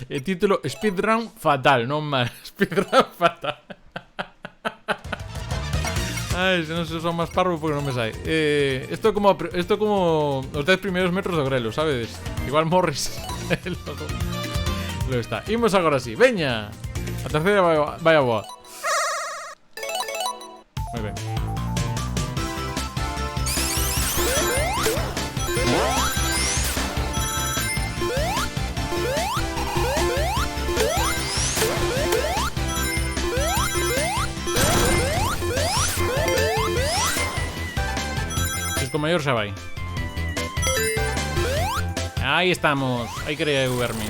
El título Speedrun fatal, non mal. Speedrun fatal. Ai, se non se son máis parvo porque non me sai. Isto como os 10 primeiros metros do grelo, sabedes? Igual morres. Lo está. Imos agora así. Veña. A terceira vai a boa. Moi ben. Con mayor xa vai. Aí estamos. Aí quería eu verme.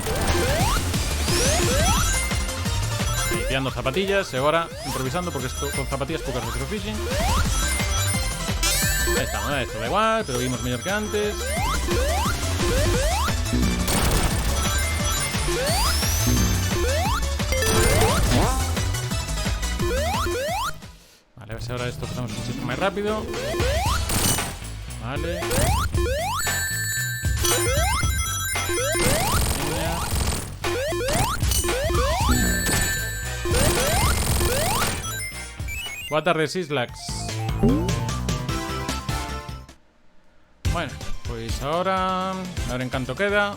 Limpiando zapatillas. E agora improvisando porque esto, con zapatillas poucas veces o fixen. Aí estamos, esto da igual, pero vimos mellor que antes. Vale, a ver si ahora esto pasamos un chiste máis rápido. Vale. Boa tarde, Sislax. Bueno, pois ahora a ver en canto queda.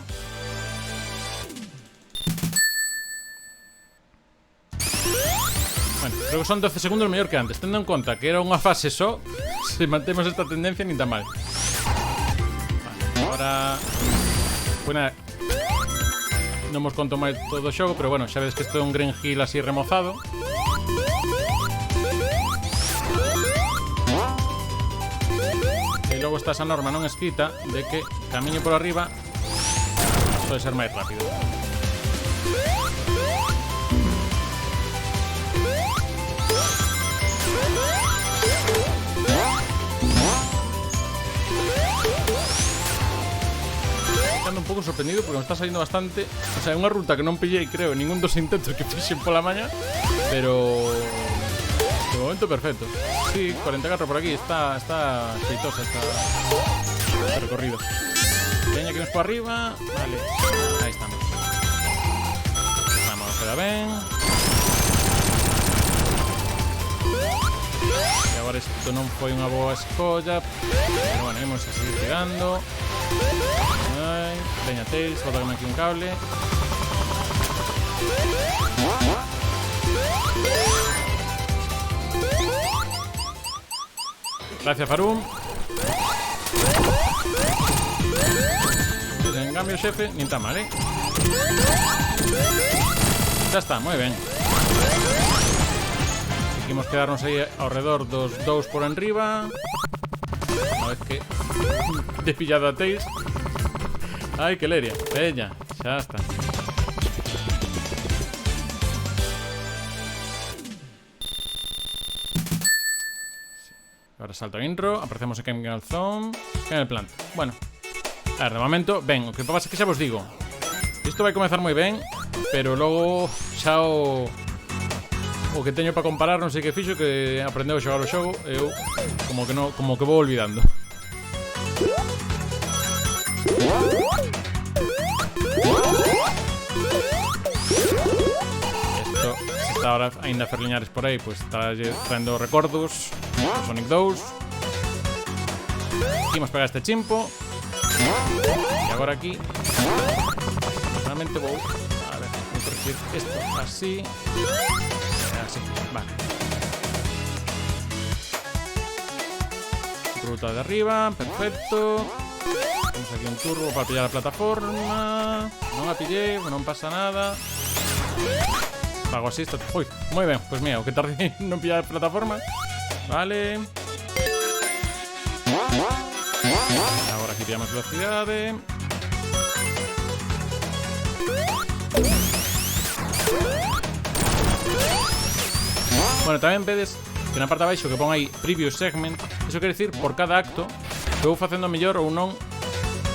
Bueno, creo que son 12 segundos mellor que antes. Tendo en conta que era unha fase só, se mantemos esta tendencia nin tan mal. Vale, ahora... Bueno, non vos conto máis todo o xogo, pero bueno, xa vedes que isto é un Green Hill así remozado. E logo está esa norma non escrita de que camiño por arriba pode ser máis rápido. Un pouco sorprendido porque me está saliendo bastante. O sea, é unha ruta que non pillei, creo, en ningún dos intentos que fixen pola maña. Pero... de momento perfecto. Sí, 44 por aquí. Está xeitosa este recorrido. Veña que nos por arriba. Vale, aí estamos. Vamos, queda ben. E agora isto non foi unha boa escolla. Pero bueno, imos a seguir tirando. Ay, veña Tails, bótame aquí un cable. Gracias, Farum. Pues en cambio, xefe, nin tan mal, Ya está, moi ben. Seguimos quedarnos aí ao redor dos 2 por enriba. Una vez que he pillado a Tails. Ay, que leria. Veña, xa está. Ahora salto a intro. Aparecemos en Chemical Zone. En el plant. Bueno, a ver, de momento, ben, o que pasa é que xa vos digo, isto vai comezar moi ben, pero logo xa o que teño para comparar non sei que fixo, que aprendeu a xogar o xogo. Eu como que vou olvidando. Esto, se está ahora ainda Ferliñares por aí, pues está traendo recordos do Sonic 2. Imos pegar este chimpo. E agora aquí realmente vou a ver, vou corregir esto así. Así, vale. Ruta de arriba, perfecto. Temos aquí un turbo para pillar a plataforma. Non a pillei, non pasa nada. Pago así, esto... Uy, moi ben, pues mira, o que tardei non pillar a plataforma. Vale. Agora aquí pillamos velocidade. Bueno, tamén vedes que na parte de abaixo que pon aí Previous Segment. Iso quere dicir por cada acto que vou facendo mellor ou non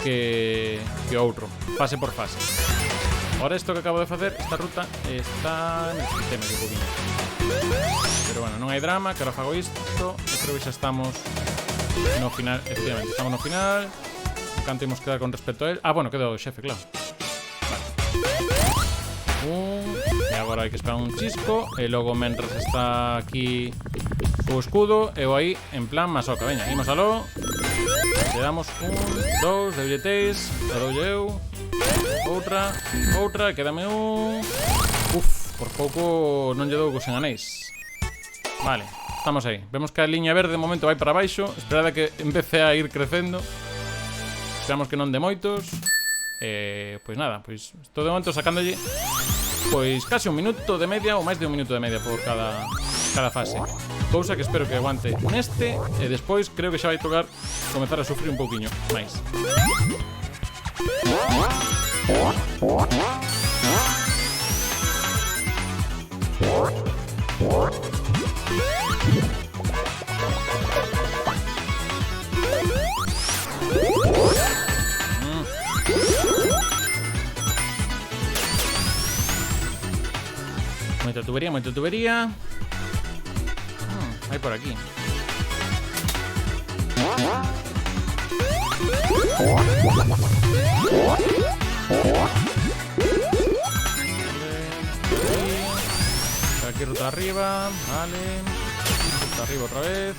que outro, fase por fase. Ahora isto que acabo de facer, esta ruta está en el sistema de poquinho. Pero bueno, non hai drama, que ahora fago isto. Eu creo que xa estamos no final, efectivamente, estamos no final. Canto imos quedar con respecto a él. Ah, bueno, quedou o xefe, claro. E agora hai que esperar un chisco. E logo mentras está aquí o escudo, eu aí en plan masoca. Veña, imos aló. Le damos 1, 2, deulle 3. A doulle eu. Outra, e quédame un. Uf, por pouco non lle dou cos enganéis. Vale, estamos aí. Vemos que a liña verde de momento vai para baixo. Esperada que empece a ir crecendo. Esperamos que non de moitos. Pois nada, pois estou de momento sacándolle pois casi 1 minuto de media ou máis de 1 minuto de media por cada fase. Cousa que espero que aguante neste. E despois creo que xa vai tocar comezar a sufrir un pouquiño máis. Moita tubería. Hai por aquí. Aquí ruta arriba. Vale. Ruta arriba otra vez.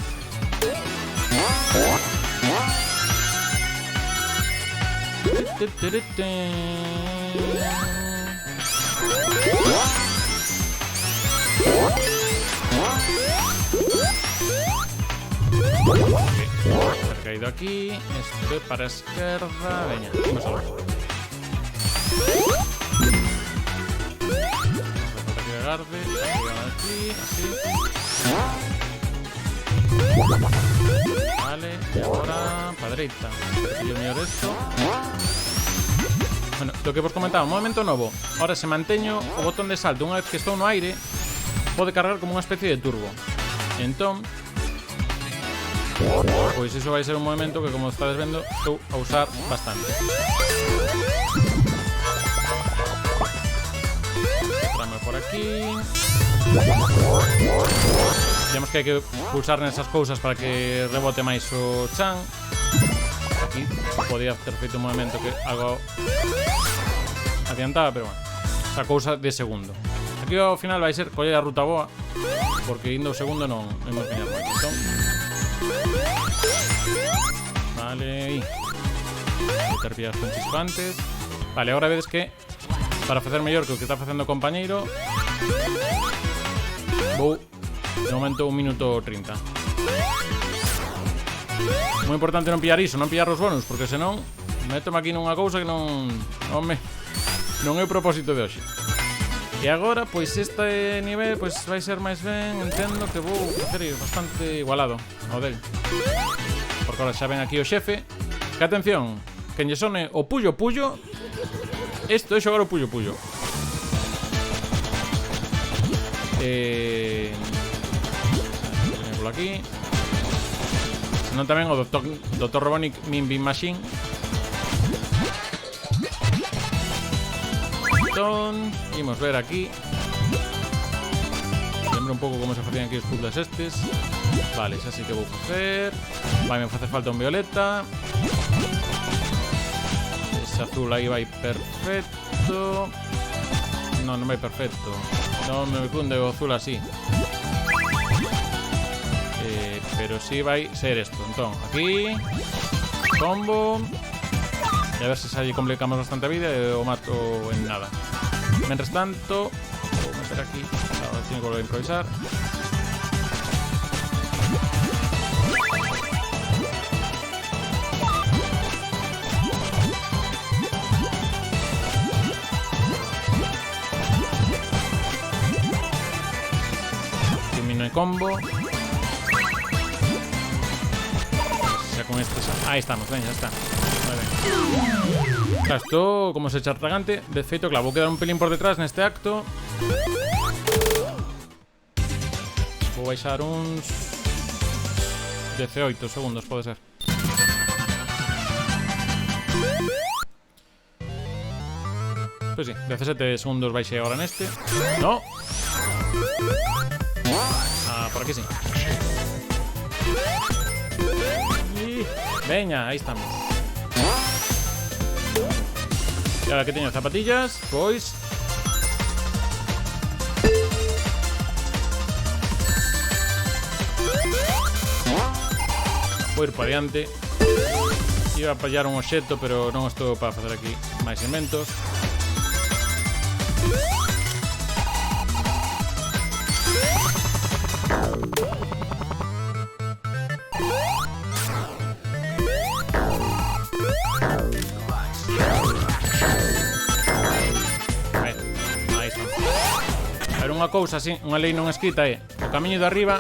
Ha caído aquí. Esto para izquierda. Venga, vamos a ver. Falta que agarre. Aquí, así. Vale, y ahora para derecha. Yo mejor esto. Bueno, lo que vos comentaba, un movimento novo. Ahora se manteño o botón de salto. Unha vez que estou no aire, pode cargar como unha especie de turbo. Entón, pois iso vai ser un movimento que, como estades vendo, estou a usar bastante. Entramos por aquí. Vemos que hai que pulsar nesas cousas para que rebote máis o chan. Aquí podía ter feito un movimento que algo adiantaba, pero bueno, esa cousa de segundo. Aquí ao final vai ser coller a ruta boa, porque indo o segundo non imos gañar moito. Entón, vale, meter pillas con chisco antes. Vale, agora vedes que para facer mellor que o que está facendo o compañeiro, vou de momento 1 minuto 30. Moi importante non pillar iso, non pillar os bonus, porque senón metome aquí nunha cousa que non é o propósito de hoxe. E agora, pois este nivel pois vai ser máis ben, entendo que vou facer bastante igualado ao del. Porque agora xa ven aquí o xefe. Que atención, que lle sone o puyo, isto é xogar o puyo. Por aquí. Non tamén o Dr. Robotnik Min Bean Machine. Entón, imos ver aquí. Lembro un pouco como se facían aquí os puzzles estes. Vale, xa sí que vou facer. Vai, me facer falta un violeta. Ese azul aí vai perfecto. Non vai perfecto. Non me cunde o azul así. Pero sí vai ser esto. Entón, aquí combo. E a ver se lle complicamos bastante a vida e o mato en nada. Mientras tanto, vou meter aquí. Ahora teño que volver a improvisar. Termino el combo. Con estos. Ahí estamos, ven, ya está. Claro, esto como se echa tragante. De feito, claro, vou quedar un pelín por detrás neste acto. Vou baixar uns 18 segundos, pode ser. Pois sí, 17 segundos baixei agora neste. No. Ah, por aquí sí. Veña, aí estamos. E agora que teño zapatillas, pois vou ir para adiante. Iba a fallar un obxecto, pero non estou para facer aquí máis inventos. Pero unha cousa así, unha lei non escrita é: o camiño de arriba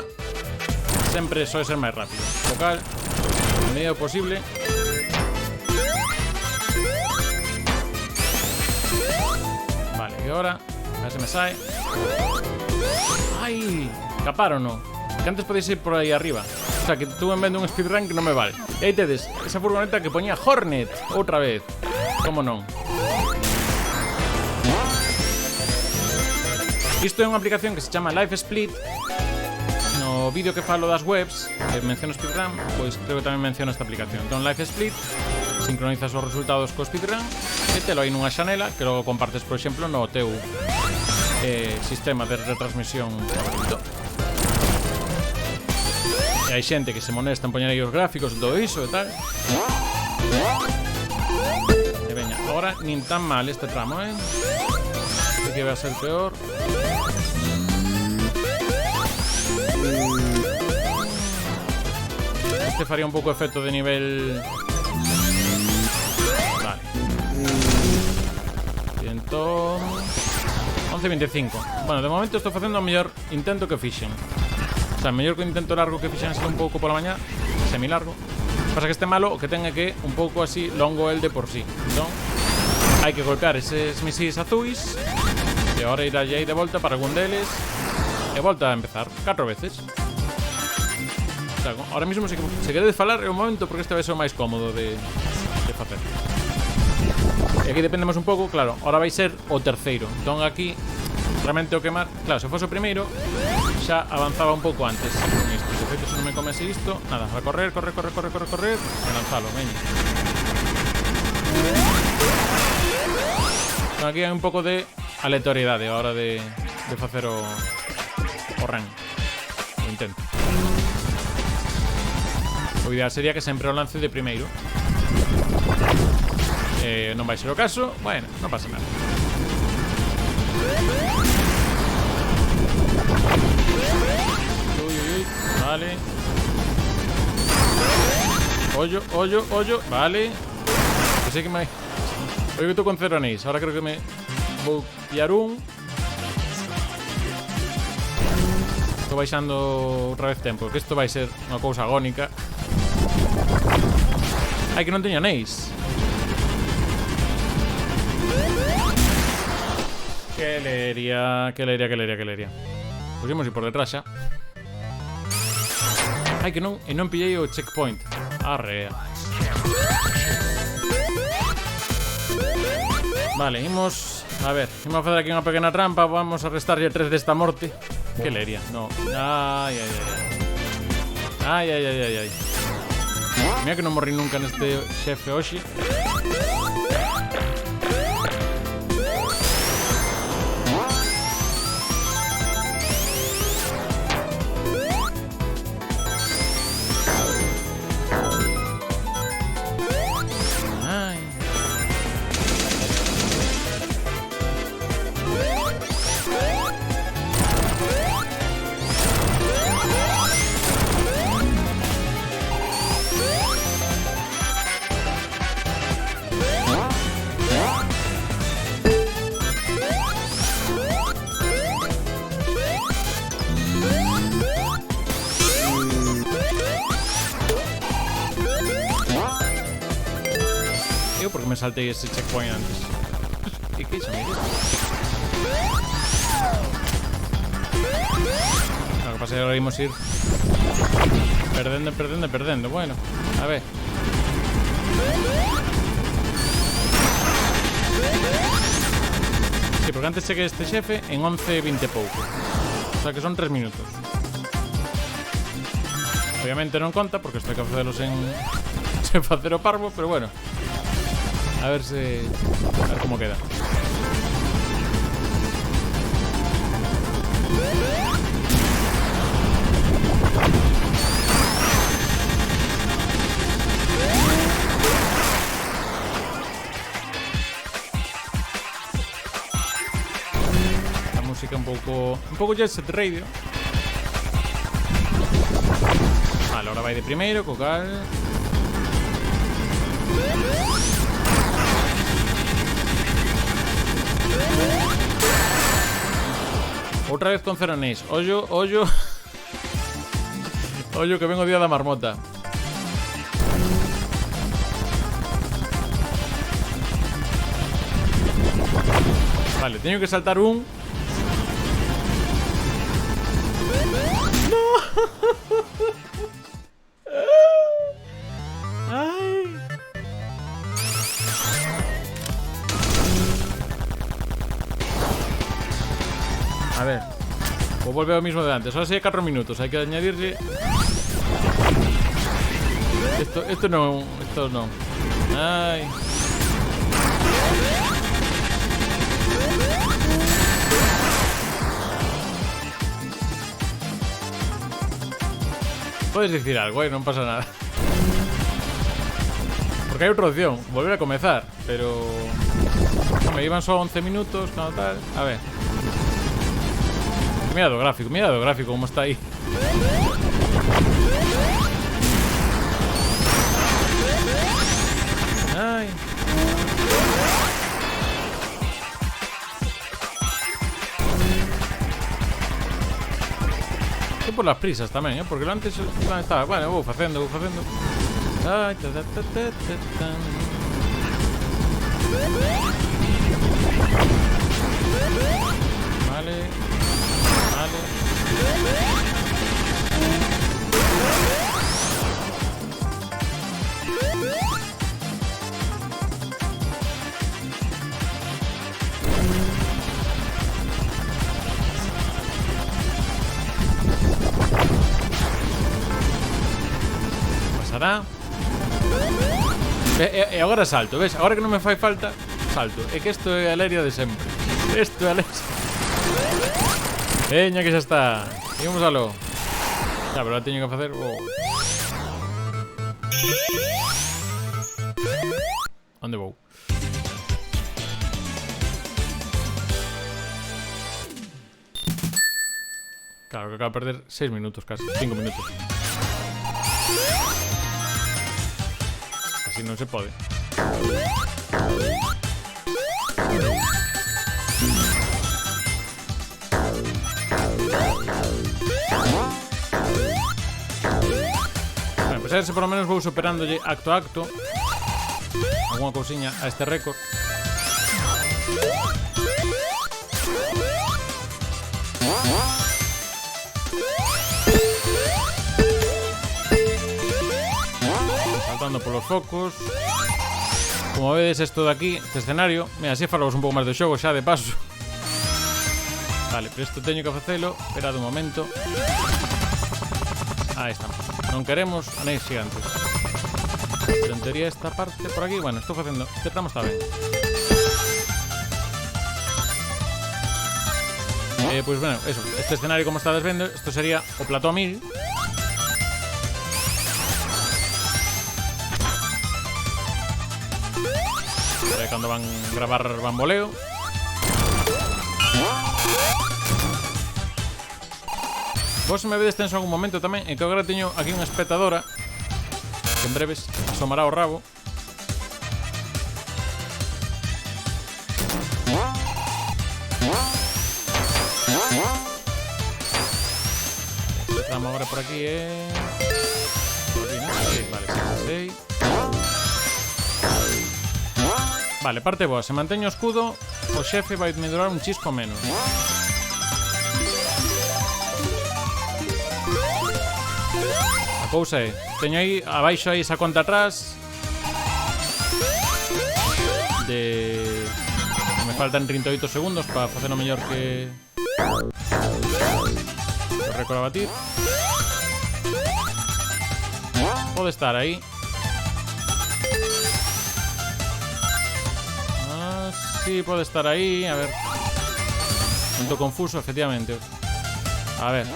sempre soe ser máis rápido. O cal, no medio posible, vale, e agora a ver se me sae. Ai, capar ou non? Que antes podéis ir por aí arriba. O sea, que tuve en vez de un speedrun que non me vale. E aí tedes esa furgoneta que poñía Hornet outra vez. Como non? Isto é unha aplicación que se chama Life Split. No vídeo que falo das webs, que menciono speedrun, pois creo que tamén menciono esta aplicación. Entón, Life Split, sincronizas os resultados co speedrun e telo aí nunha xanela que logo compartes, por exemplo, no teu sistema de retransmisión favorito. E hai xente que se molesta en poñer aí os gráficos e todo iso e tal. E veña, agora nin tan mal este tramo, Este que vai a ser peor. Este faría un pouco efecto de nivel. Vale. 11.25. Bueno, de momento estou facendo o mellor intento que fixen. O sea, o mellor que o intento largo que fixen un pouco pola mañá, semi-largo. Pasa que este malo o que ten é que un pouco así longo el de por sí. Entón, hai que golpear eses misís azuis e agora ir aí de volta para algún deles e volta a empezar 4 veces. Ahora mismo, se queredes falar, é o momento, porque este vai ser o máis cómodo de facer. E aquí dependemos un pouco, claro, ahora vai ser o terceiro. Entón aquí, realmente o quemar. Claro, se fose o primeiro, xa avanzaba un pouco antes. Isto, de feito, se non me comese isto, nada, a correr, e lanzalo, veña. Entón aquí hai un pouco de aleatoriedade a hora de facer o run. O intento. O ideal sería que sempre o lance de primeiro. Non vai ser o caso. Bueno, non pasa nada. Uy. Vale. Ollo. Vale. Que sei que me... Oye, que estou con cero anéis. Ahora creo que me vou pillar un. Estou baixando outra vez tempo, que isto vai ser unha cousa agónica. Ai, que non teño anéis. Que lería. Pois imos ir por detrás xa. Ai, que non. E non pillei o checkpoint. Arrea. Vale, imos. A ver, imos a facer aquí unha pequena trampa. Vamos a restarlle 3 desta morte. Que lería, no. Ai. Mira que non morri nunca neste xefe hoxe. Porque me saltei ese checkpoint antes. ¿Qué hizo, amigo? Lo que pasa es que ahora íbamos a ir perdendo. Bueno, a ver. Sí, porque antes chequei este xefe en 11:20 pouco. O sea que son 3 minutos. Obviamente non conta porque isto hai que facelos en... sen facer o parvo, pero bueno. A ver cómo queda. La música un poco Jet Set Radio. Vale, ahora vai de primeiro, co cal. Outra vez con Ceronés. Ollo. Ollo que vengo día da marmota. Vale, teño que saltar un. No. Ay. A ver. Vou volver ao mismo de antes. Ahora sí 4 minutos. Hai que añadirle. Esto no. Esto no. Ay. Puedes decir algo, non pasa nada. Porque hai outra opción, volver a comezar. Pero... me iban só 11 minutos, no tal. A ver. Mira do gráfico como está aí. Ai. Por las prisas tamén, porque antes estaba, bueno, vou facendo. Ai, Vale. Pasará. E agora salto, ves? Agora que non me fai falta, salto. É que isto é a alegría de sempre. Isto é a alegría. Veña que xa está. Imos alo. Xa, pero la teño que facer. Onde vou? Claro, que acabo de perder 6 minutos casi, 5 minutos. Así non se pode. Bueno, pues a ver se por lo menos vou superándolle acto a acto alguna cousiña a este récord. Saltando polos focos. Como vedes, isto de aquí, este escenario. Mira, así falamos un pouco máis do xogo xa de paso. Vale, pero isto teño que facelo. Esperad un momento. Aí estamos. Non queremos anéis gigantes. Pero en teoría esta parte por aquí, bueno, estou facendo. Este tramo está ben. Pues bueno, eso. Este escenario como estades vendo, isto sería o plató 1000. Cando van gravar bamboleo. Vos me vedes tenso en algún momento tamén. E que agora teño aquí unha espectadora que en breves asomará o rabo. Estamos agora por aquí, por aquí, ¿no? Sí, vale, 6. Vale, parte boa. Se manteño o escudo, o xefe vai me durar un chisco menos. A cousa é, teño aí abaixo aí esa conta atrás de... Me faltan 38 segundos para facer o mellor que... o récord a batir. Pode estar aí. Sí, pode estar aí, a ver. Punto confuso, efectivamente. A ver.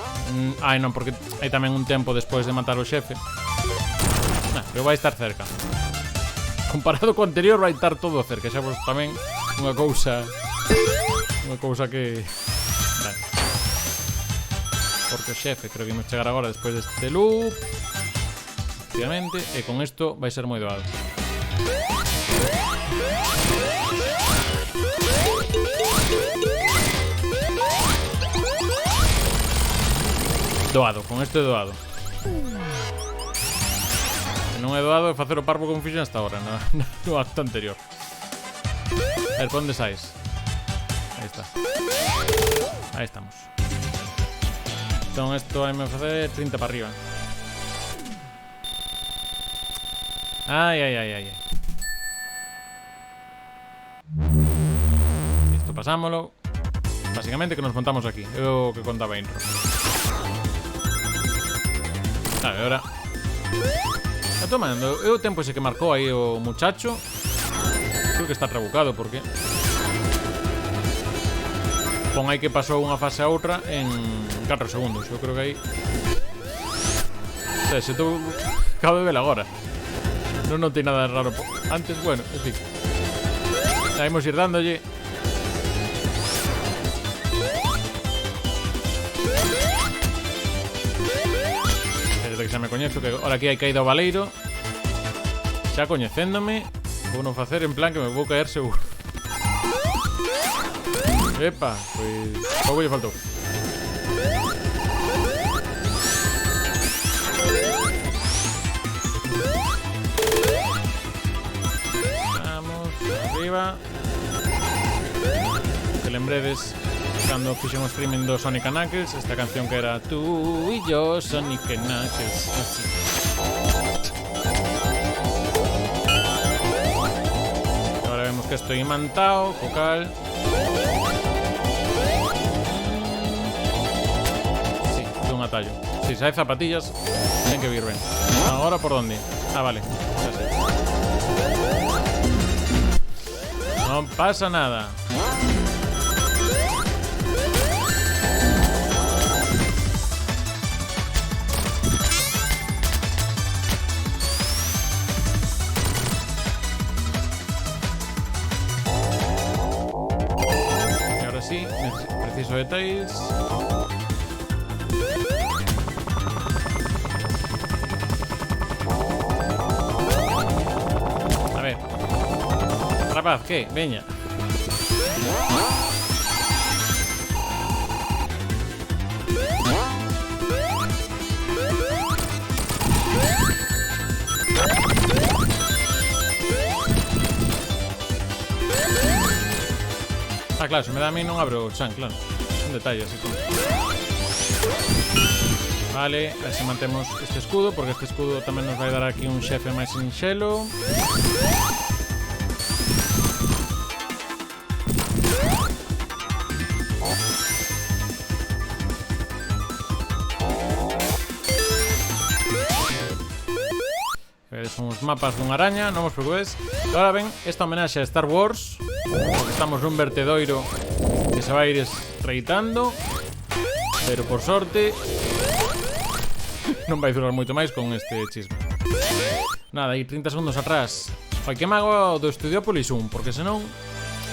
Ai, non, porque hai tamén un tempo despois de matar o xefe. Pero vai estar cerca. Comparado co anterior vai estar todo cerca. Xa vos tamén unha cousa que... Vale. Porque o xefe creo que imos chegar agora despois deste loop. Efectivamente. E con isto vai ser moi doado. Doado, con isto é doado. Se non é doado é facer o parvo como fixen hasta ahora no acto anterior. A ver, por onde sais? Aí está. Aí estamos. Entón isto vai me facer 30 para arriba. Ai. Isto pasámolo. Básicamente que nos montamos aquí. É o que contaba intro. A ver, ahora está tomando. É o tempo ese que marcou aí o muchacho. Creo que está trabucado, porque pon aí que pasou unha fase a outra en 4 segundos. Eu creo que aí se tú acabo de ver agora. Non notei nada raro antes, bueno, en fin. Vamos ir dándolle. Que xa me coñezo, que ahora aquí hai caído o baleiro. Xa coñecéndome, vou non facer en plan que me vou caer seguro. Epa, pois pouco lle faltou. Vamos, arriba. Que lembredes cando fixen o streaming do Sonic & Knuckles, esta canción que era tú y yo, Sonic & Knuckles, así. Ahora vemos que estoy imantado, focal. Sí, de un atallo. Si hay zapatillas, tienen que vir ben. Ahora por dónde? Ah, vale, ya sé. No pasa nada. Sí, preciso de Tails. A ver. Rapaz, ¿qué? Veña. Ah, claro, se me dá a mí non abro o chan, claro. Un detalle así como. Vale, a ver se mantemos este escudo, porque este escudo tamén nos vai dar aquí un xefe máis sinxelo. Son os mapas dunha araña, non vos preocupedes. Agora ven esta homenaxe a Star Wars, porque estamos nun vertedoiro que se vai ir estreitando, pero por sorte non vai durar moito máis con este chisme. Nada, aí 30 segundos atrás. Ai, que mago do Studiopolis 1, porque senón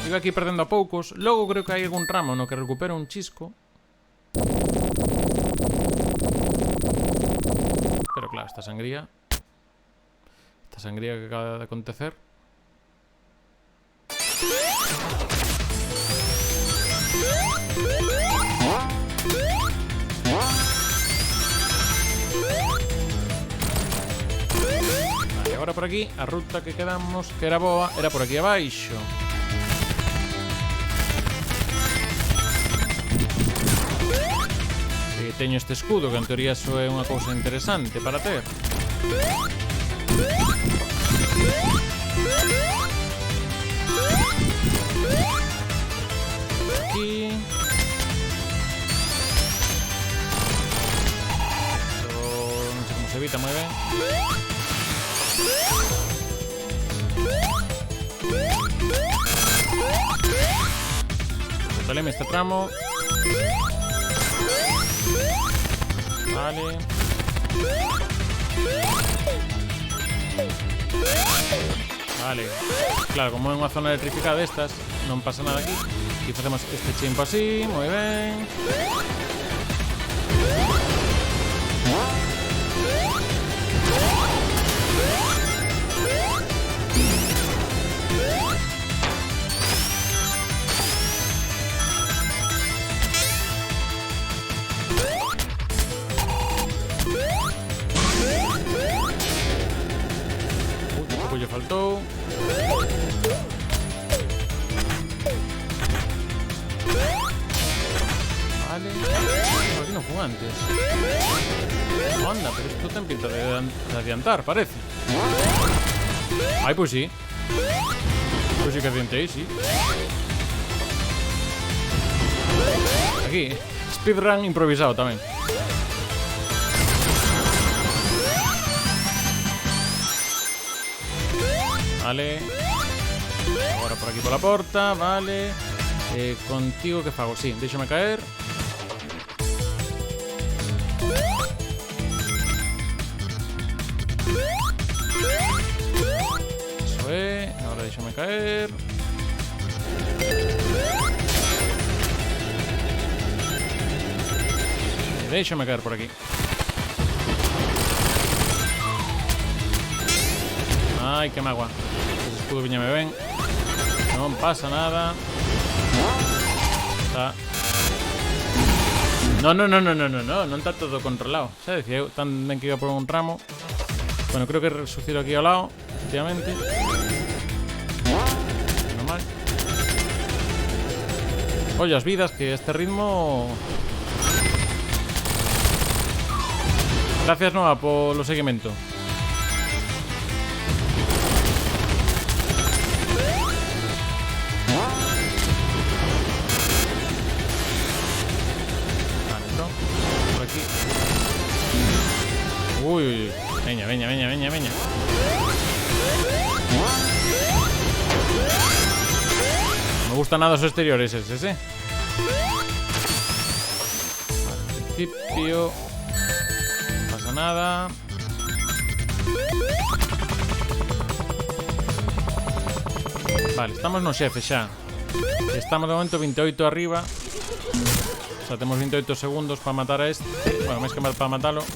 iba aquí perdendo a poucos. Logo creo que hai algún ramo no que recupero un chisco. Pero claro, esta sangría que acaba de acontecer. Vale, agora por aquí, a ruta que quedamos, que era boa, era por aquí abaixo. E teño este escudo, que en teoría iso é unha cousa interesante para ter. Aquí. No sé cómo se evita muy bien. niveleme este tramo. Vale. Vale. Claro, como é unha zona electrificada destas, non pasa nada aquí. E facemos este chimpo así, moi ben. Lle faltou. Vale. Por aquí non fun antes. Anda, pero isto ten pinta de adiantar, parece. Ai, pois sí. Pois sí que adiantei, sí. Aquí, speedrun improvisado tamén. Vale. Agora por aquí pola porta, vale. Contigo que fago? Sí, déxame caer. Eso é. Agora déxame caer. E déxame caer por aquí. Ai, que magua. Ese escudo viñame ben. Non pasa nada. Está. No, non está todo controlado. Xa decía eu tamén que iba por un ramo. Bueno, creo que resucito aquí ao lado, efectivamente. Normal. Oye, as vidas, que este ritmo... Gracias, Noah, polo seguimento. Uy, veña. No me gustan nada os exteriores eses, Vale, al principio no pasa nada. Vale, estamos no xefe xa. Estamos de momento 28 arriba. O sea, temos 28 segundos para matar a este. Bueno, máis que para matalo.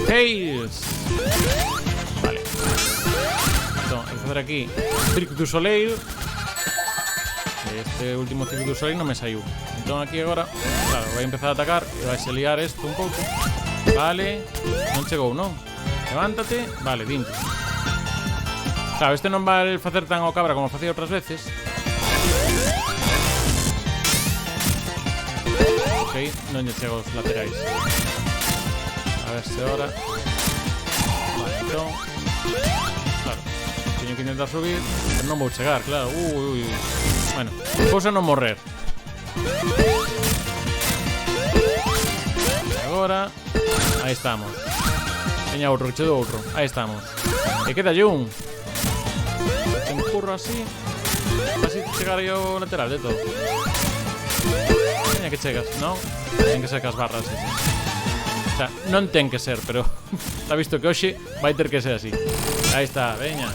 Tails. Vale. Entón, hai que facer aquí Cirque du Soleil. Este último Cirque du Soleil non me saiu. Entón aquí agora, claro, vai empezar a atacar e vai se liar isto un pouco. Vale. Non chegou, non? Levántate. Vale, dintre. Claro, este non vai facer tan ao cabra como facía outras veces. Ok, non lle chego os laterais. A ver se ahora. Vale, entón. Claro, teño que intentar subir, pero non vou chegar, claro. Uy. Bueno, cousa non morrer. E agora, aí estamos. Teña outro, que che do outro. Aí estamos. E quedalle un. Te empurro así. Así chegarei ao lateral de todo. Que chegas, non? Ten que ser cas barras ese. O sea, non ten que ser, pero está visto que hoxe vai ter que ser así. Aí está, veña.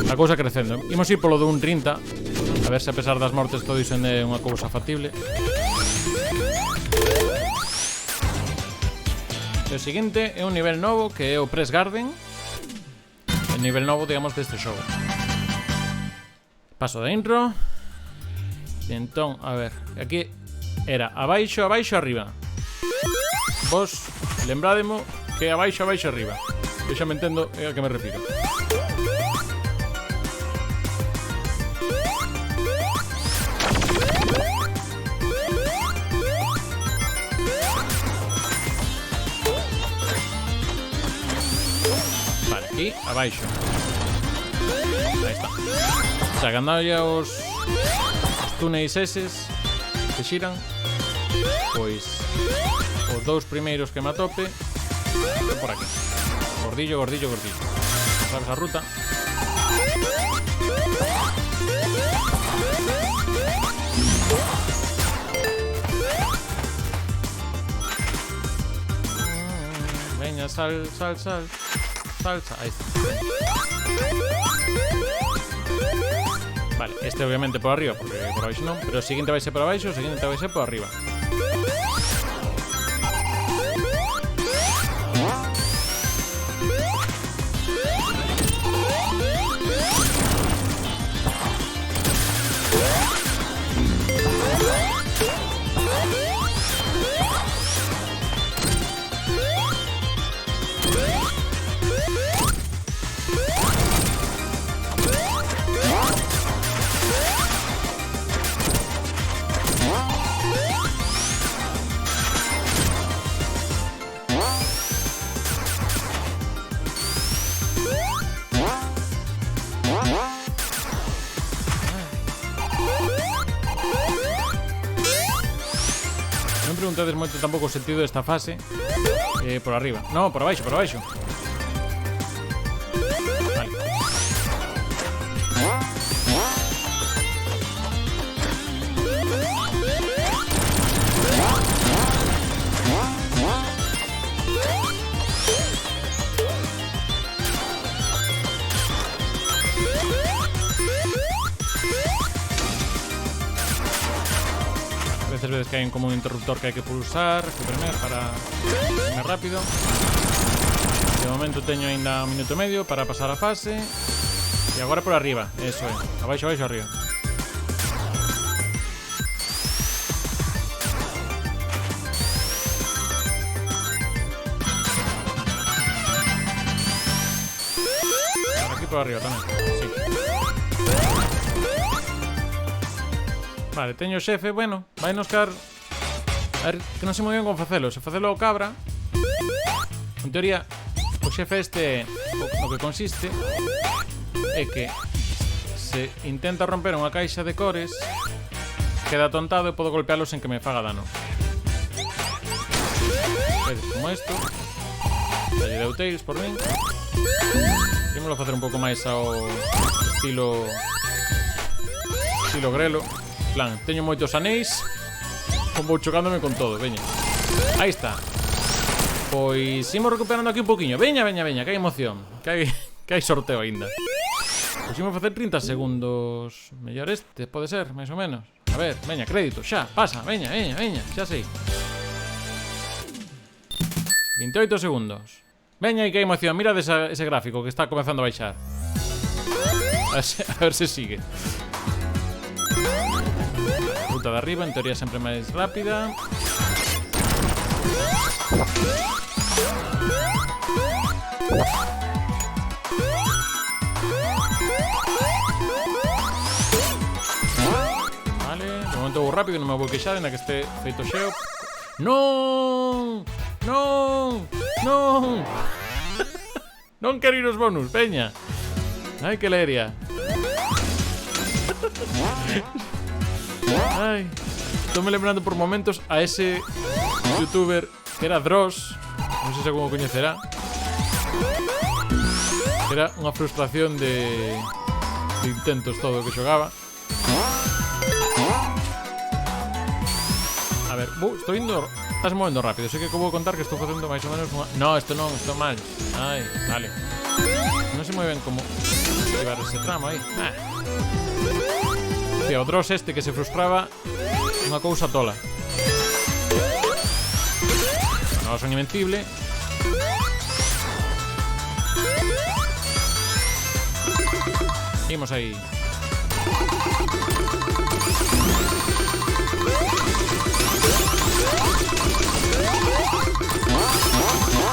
A cousa crecendo. Imos ir polo de un 30. A ver se a pesar das mortes todo iso é unha cousa factible. O seguinte é un nivel novo que é o Press Garden. El nivel novo, digamos, deste xogo. Paso de intro. E entón, a ver, aquí era abaixo, arriba. Vos lembrádemo que abaixo, arriba. Eu xa me entendo a que me refiro. Vale, aquí abaixo. Aí está. O sea, cando ya os túneis eses que xiran, pois os dous primeiros que me atope por aquí. Gordillo. Sabes a ruta? Veña, sal. Salsa. Ahí está. Vale, este obviamente por arriba, porque por abaixo non. Pero o seguinte vai ser por abaixo, o seguinte vai ser por arriba. Non preguntades moito tampouco o sentido desta fase. Por arriba. No, por abaixo. Vale. Veces que hai como un interruptor que hai que pulsar, suprimir para ir máis rápido. De momento teño ainda 1 minuto e medio para pasar a fase. E agora por arriba, eso é. Abaixo, arriba. Por aquí por arriba tamén, sí. Vale, teño o xefe, bueno, vai nos quedar. A ver, que non sei moi ben como facelo. Se facelo ao cabra, en teoría, o xefe este, o que consiste é que se intenta romper unha caixa de cores, queda atontado e podo golpearlo sen que me faga dano. Vedes, como isto. Dalle deu tails por min. Querímoslo facer un pouco máis ao estilo grelo. Plan, teño moitos anéis. Vou chocándome con todo, veña. Aí está. Pois imos recuperando aquí un poquinho. Veña, que hai emoción. Que hai sorteo aínda. Pois imos facer 30 segundos. Mellor este, pode ser, máis ou menos. A ver, veña, crédito, xa, pasa. Veña, xa sei. 28 segundos. Veña, que hai emoción. Mirad ese gráfico que está comezando a baixar. A ver se sigue. Ruta de arriba, en teoría sempre máis rápida. Vale, de momento vou rápido, non me vou queixar, en a que este feito xeo. Non! Non quero ir os bonus, veña. Ai, que leria. Ai, estou me lembrando por momentos a ese youtuber que era Dross, non sei se como coñecerá. Era unha frustración de intentos todo o que xogaba. A ver, estou indo. Estás movendo rápido, sei que vou contar que estou facendo máis ou menos unha... No, isto non, estou mal. Ai, vale. Non sei moi ben como llevar ese tramo aí. O Dross este que se frustraba unha cousa tola. Non son invencible. Imos aí.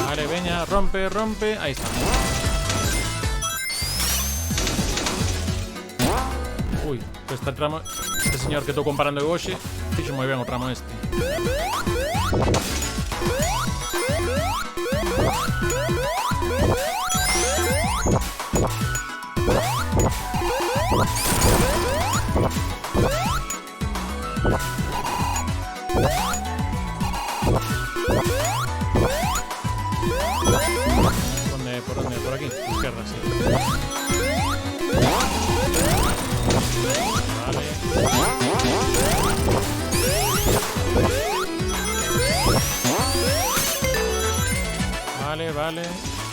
Vale, veña, rompe. Aí está. Ui, este tramo, este señor que estou comparando hoxe fixo moi ben o tramo este. Por onde? Por aquí, izquierda, sí. vale.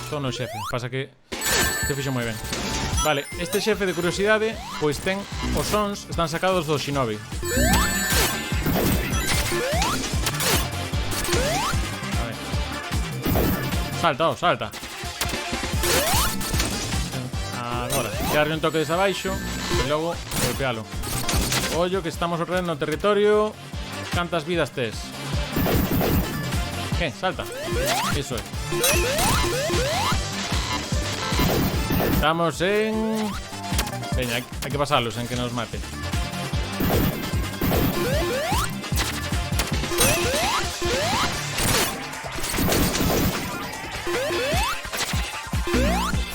Todo no xefe, pasa que fixo moi ben. Vale, este xefe de curiosidade pois ten os sons, están sacados do Shinobi. A ver. Salta, oh, salta. Agora, darle un toque desde abaixo e logo golpealo. Ollo que estamos ordenando o territorio. Cantas vidas tes? ¿Qué? Salta. Eso es. Estamos en... Veña, hay que pasarlos en que nos mate.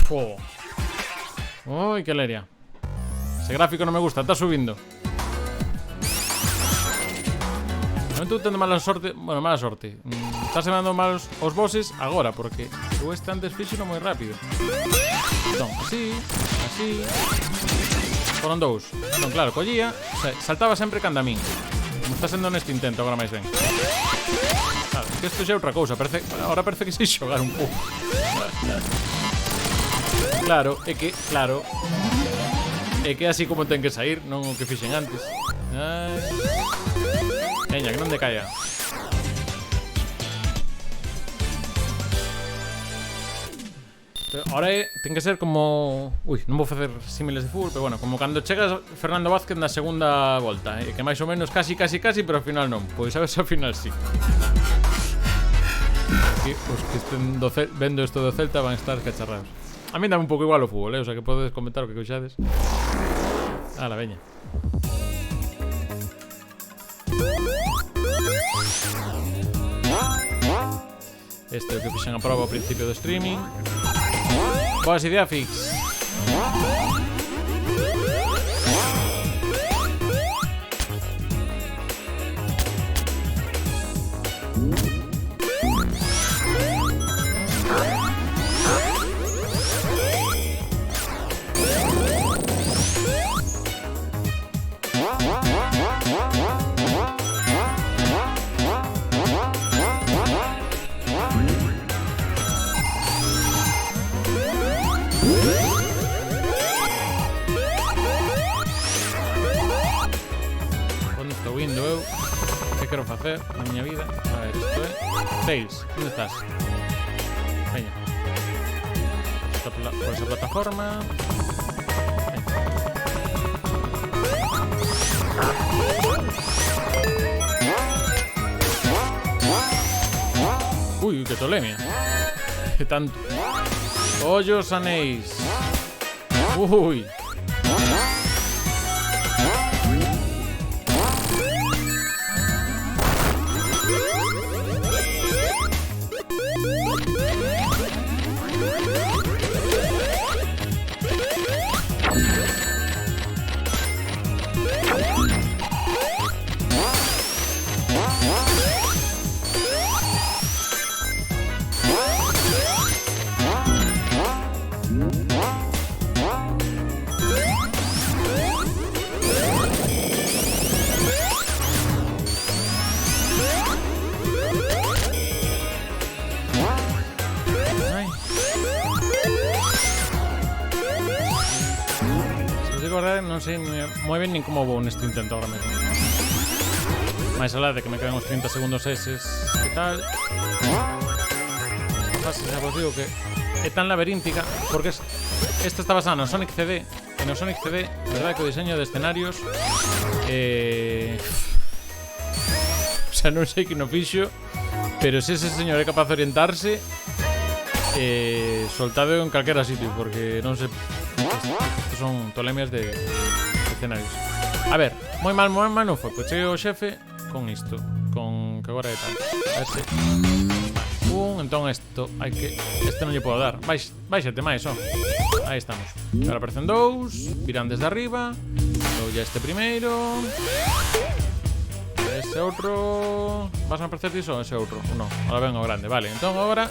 Oh. Uy, qué leria. Ese gráfico no me gusta, está subindo. Non estou tendo mala sorte. Bueno, mala sorte. Está sembrando malos os bosses agora, porque eu este antes fixo moi rápido. Entón, así, así. Foron dous. Entón, claro, collía, o sea, saltaba sempre canda min. Como está sendo neste intento agora máis ben. Claro, que isto xa é outra cousa. Agora parece que sei xogar un pouco. Claro, é que, claro. É que así como ten que sair, non o que fixen antes. Ai. Veña, que non decaiga. Pero ahora ten que ser como... Ui, non vou facer símiles de fútbol, pero bueno, como cando chegas Fernando Vázquez na segunda volta, que máis ou menos casi, pero ao final non. Pois sabes, ao final sí. Aquí, os que estén vendo isto do Celta van a estar cacharrados. A mí dame un pouco igual o fútbol, o sea que podes comentar o que coixades. Ala, veña. Este é o que fixen a prova ao principio do streaming. Boas idea fix. Quero facer na miña vida. A ver, isto é Tails, onde estás? Veña. Por esa plataforma. Veña. Ui, que tolemia. Que tanto. Ollos anéis. Ui. Non sei moi ben nin como vou neste intento agora mesmo. Mais alá de que me quedan uns 30 segundos eses e tal. Fase xa vos digo que é tan laberíntica porque esta está basada no Sonic CD. E no Sonic CD, a verdade que o diseño de escenarios o sea, non sei que no fixo, pero se ese señor é capaz de orientarse soltado en calquera sitio, porque non sei. Estos son tolemias de escenarios. A ver, moi mal non foi. Pois cheguei o xefe con isto. Con que agora é tal. A ver se... entón isto hai que... Este non lle podo dar. Baixate máis, ó. Aí estamos. Agora aparecen dous. Viran desde arriba. Dou ya este primeiro. Ese outro... Vas a aparecer iso? Ese outro. Non, ahora ven o grande. Vale, entón agora...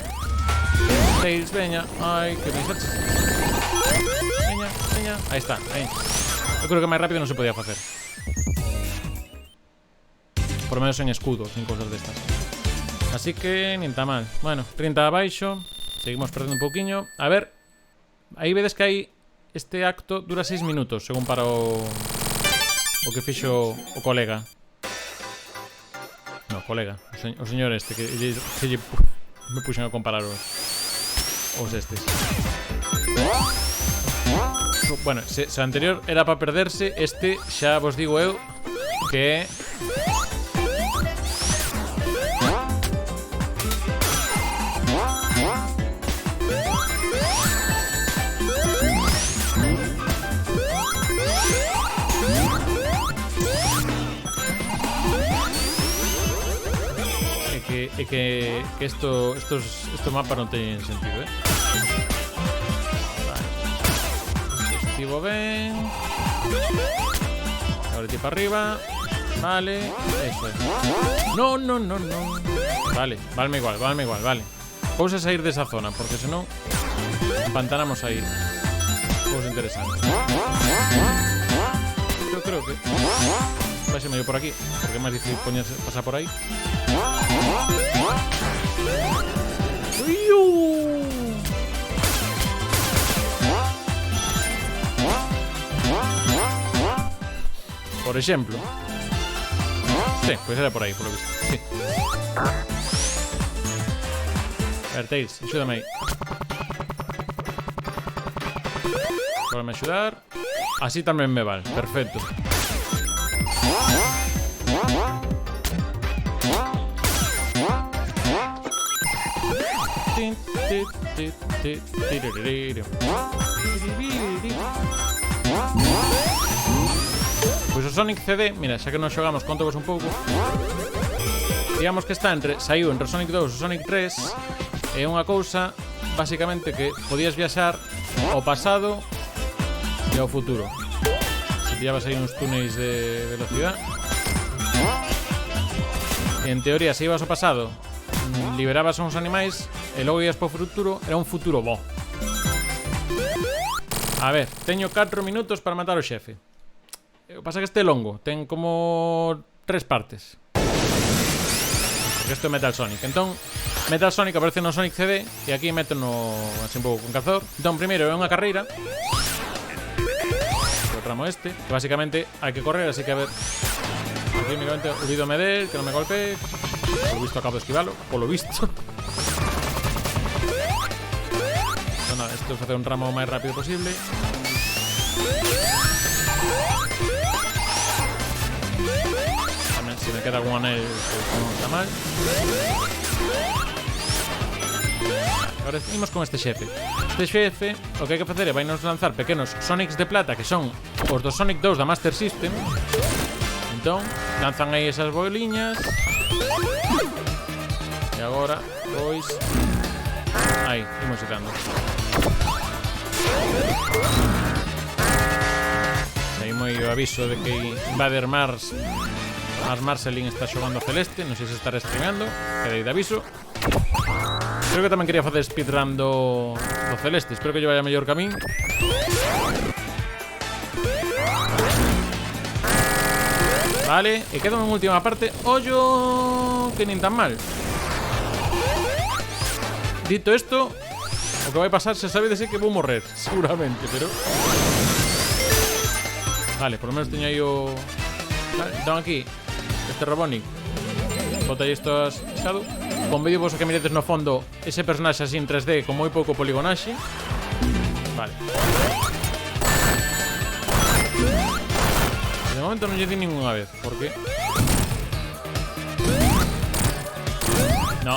Tails, veña. Ai, que me dices. Veña, aí está, aí. Eu creo que máis rápido non se podía facer. Por lo menos en escudos, en cosas destas. Así que, nin tan mal. Bueno, 30 abaixo. Seguimos perdendo un pouquiño. A ver, aí vedes que hai este acto dura 6 minutos, según para o que fixo o colega. No, colega, o señor este que me puxen a comparar os estes. Bueno, se o anterior era para perderse, este xa vos digo eu que que estos mapas non teñen sentido, Vale. Estivo ben. Ahora ti para arriba. Vale, eso é. No. Vale, válme igual, vale. Vamos a sair desa zona, porque senón empantanamos aí. Cousa interesante. Yo creo que vai ser medio por aquí, porque é máis difícil pasar por aí. Por exemplo. Sí, pois era por aí, por lo visto. Sí. A ver, Tails, axúdame aí. Pódeme axudar. Así tamén me vale, perfecto. Pois o Sonic CD, mira, xa que non xogamos, contovos un pouco. Digamos que está saiu entre o Sonic 2 e o Sonic 3. É unha cousa, basicamente, que podías viaxar ao pasado e ao futuro. Se pillabas aí uns túneis de velocidade. E en teoría, se ibas ao pasado, liberabas uns animais e logo ibas para o futuro, era un futuro bo. A ver, teño 4 minutos para matar o xefe. O que pasa que este é longo, ten como 3 partes. Isto é Metal Sonic. Entón, Metal Sonic aparece no Sonic CD e aquí méteno así un pouco con calzador. Entón, primeiro é unha carreira. O tramo este, que basicamente hai que correr, así que a ver. Aquí únicamente olvídome del, que non me golpee. Polo visto acabo de esquivalo, polo visto. Entón, nada, isto é facer un ramo o máis rápido posible. Se me queda algún anel, non está mal. Agora seguimos con este xefe. Este xefe, o que hai que facer é vai nos lanzar pequenos Sonics de plata, que son os do Sonic 2 da Master System. Entón, lanzan aí esas boliñas. E agora, pois... aí, imos xetando. Aí moi o aviso de que Invader Mars... Marceline está xogando a Celeste. Non sei se estará streamando, quedei de aviso. Creo que tamén quería facer speedrun do Celeste. Espero que lle vaya mellor camín. Vale, e quedo en última parte. Ollo, que nin tan mal. Dito esto, o que vai pasar se sabe de ser que vou morrer, seguramente, pero... Vale, por lo menos teño aí o... Vale, entón aquí este Robonic bota aí estos Shadow. Convido vos a que miredes no fondo ese personaxe así en 3D con moi pouco poligonaxe. Vale. De momento non lle di ninguna vez, porque... No.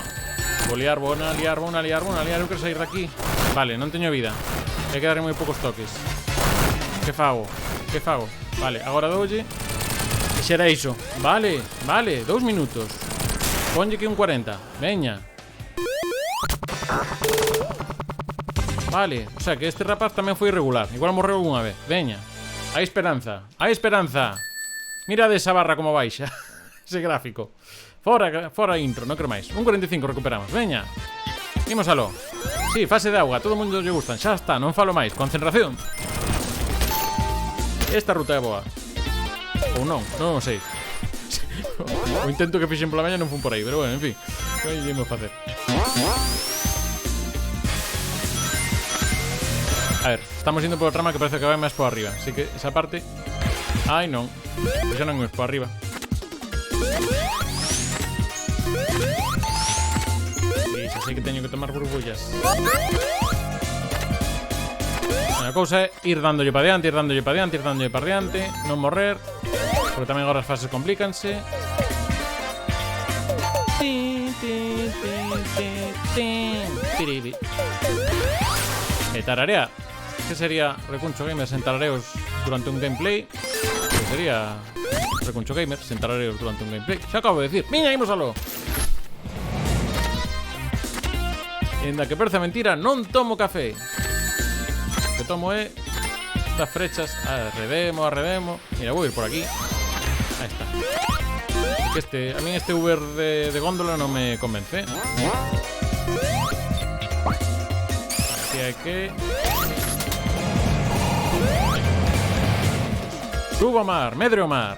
Vou liar, vou liar. Eu quero sair daqui. Vale, non teño vida. Hai que darle moi poucos toques. Que fago? Vale, agora doulle. E xera iso. Vale, 2 minutos. Ponlle que un 40. Veña. Vale, o sea que este rapaz tamén foi irregular. Igual morreu unha vez. Veña. Hai esperanza. Mira esa barra como baixa. Ese gráfico. Fora intro, non creo máis. Un 45 recuperamos. Veña. Imos aló. Sí, fase de auga. Todo o mundo lle gustan. Xa está, non falo máis. Concentración. Esta ruta é boa. Ou non sei. O intento que fixen pola maña non fun por aí, pero bueno, en fin. Que ímos facer? A ver, estamos indo por trama que parece que vai máis por arriba. Así que esa parte... Ai, non. Pois xa non é por arriba. E xa sei que teño que tomar burbullas. A cousa é ir dándolle para diante, ir dándolle para diante, ir dándolle para diante, non morrer, porque tamén agora as fases complícanse. E tararea. Que sería Recuncho Gamers en tarareos durante un gameplay? Que sería Recuncho Gamers en tarareos durante un gameplay. Xa acabo de decir. Miña, imos aló. En da que parece mentira, non tomo café. O que tomo é estas frechas. Arredemo. Mira, vou ir por aquí. Aí está. Que a mí este Uber de góndola non me convence. Así hai que... Subo a mar, medre o mar.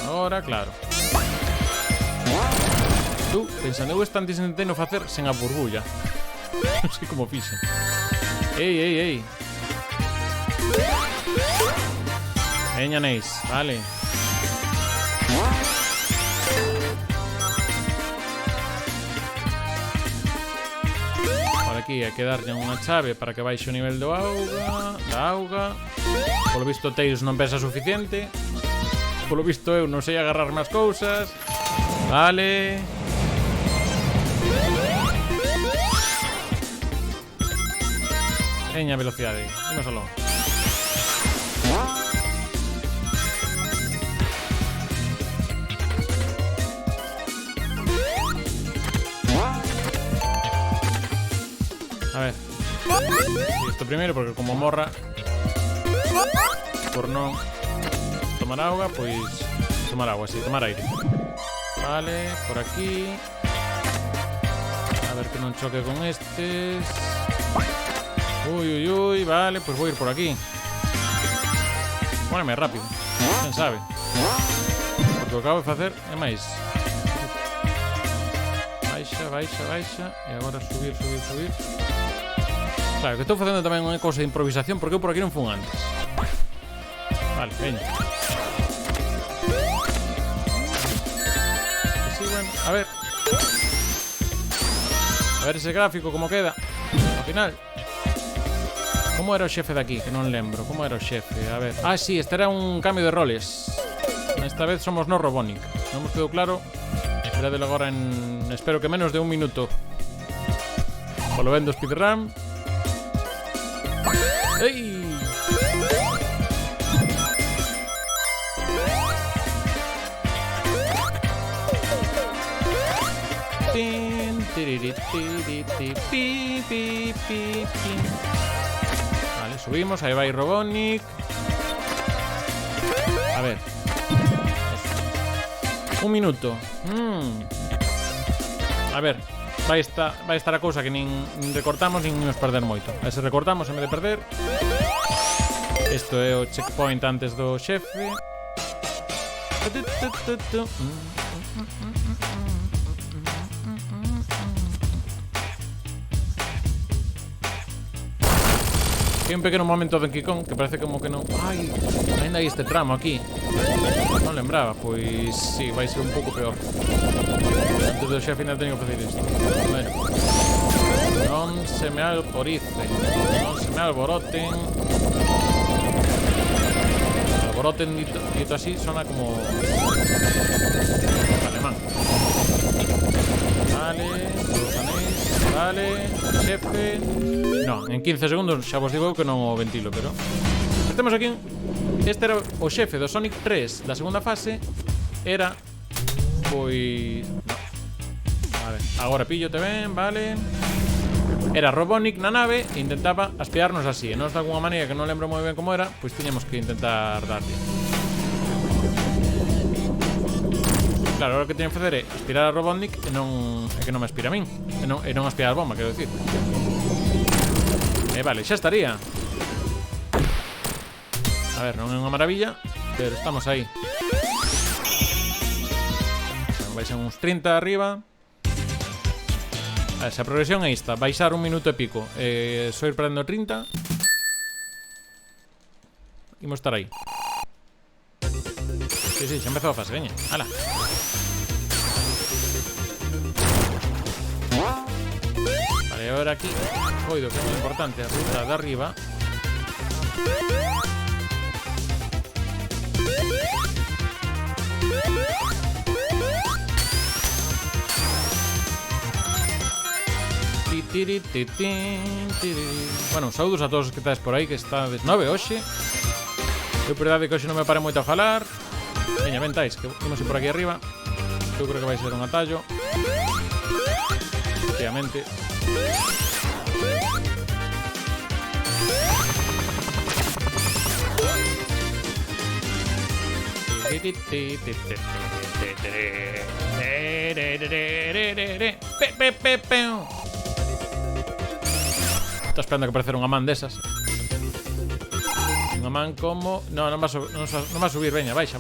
Ahora, claro. Tú, pensando, eu están intentando facer sen a burbulla. Non sei como fixen. Ei. Veña, Neis, vale. Por aquí hai que darlle unha chave para que baixe o nivel da auga. Polo visto Tails non pesa suficiente. Polo visto eu non sei agarrar máis cousas. Vale. Veña velocidade, imos aló. A ver. Isto primeiro porque como morra por non tomar auga, pois tomar agua, sí, tomar aire. Vale, por aquí. A ver que non choque con estes. Uy, vale, pois vou ir por aquí. Póneme rápido, quen sabe. Porque o que acabo de facer é máis. Baixa. E agora subir. Claro, que estou facendo tamén unha cousa de improvisación porque eu por aquí non fun antes. Vale, veña. Sí, bueno, a ver. A ver ese gráfico como queda. Ao final. Como era o xefe de aquí? Que non lembro. Como era o xefe? A ver. Ah, sí, este era un cambio de roles. Esta vez somos no Robonic. Non hemos quedado claro. Será de agora en... Espero que menos de un minuto. Polo vendo speedrun. ¡Ey! Vale, subimos, ahí va ir Robonic. A ver. Un minuto. A ver, vai estar a cousa que nin recortamos nin nos perder moito. A ver se recortamos en vez de perder. Isto é o checkpoint antes do xefe. Hai un pequeno momento de Donkey Kong que parece como que non... Ai, ainda hai este tramo aquí. Non lembraba, pois sí, vai ser un pouco peor. Antes do xefe ainda teño que facer isto. Bueno. Non se me alboricen. Non se me alboroten. Alboroten dito así sona como... alemán. Vale, os anéis. Vale, xefe. No, en 15 segundos xa vos digo que non o ventilo, pero... Estamos aquí. Este era o xefe do Sonic 3 da segunda fase. Era... Pois... No. Vale, agora pillote ben, vale. Era Robonic na nave e intentaba aspiarnos así. E nos de alguna maneira que non lembro moi ben como era, pois tiñamos que intentar darlle. Claro, ahora o que teño que facer é aspirar a Robotnik e non... É que non me aspira a min. E non aspirar a bomba, quero dicir. Vale, xa estaría. A ver, non é unha maravilla, pero estamos aí. Vai ser uns 30 arriba. A ver, se a progresión é esta. Baixar 1 minuto e pico. Só ir perdendo 30. Imos estar aí. Sí, xa empezou a fase, veña. Ala. Vale, agora aquí coido que é moi importante a ruta de arriba. Bueno, saúdos a todos os que estáis por aí, que está de 9 hoxe. Eu verdade que hoxe non me pare moito a falar. Veña, ventáis, que imos ir por aquí arriba. Eu creo que vai ser un atallo. Efectivamente. Estou esperando que aparecer unha man desas. Unha man como... No, non va a subir, veña, baixa.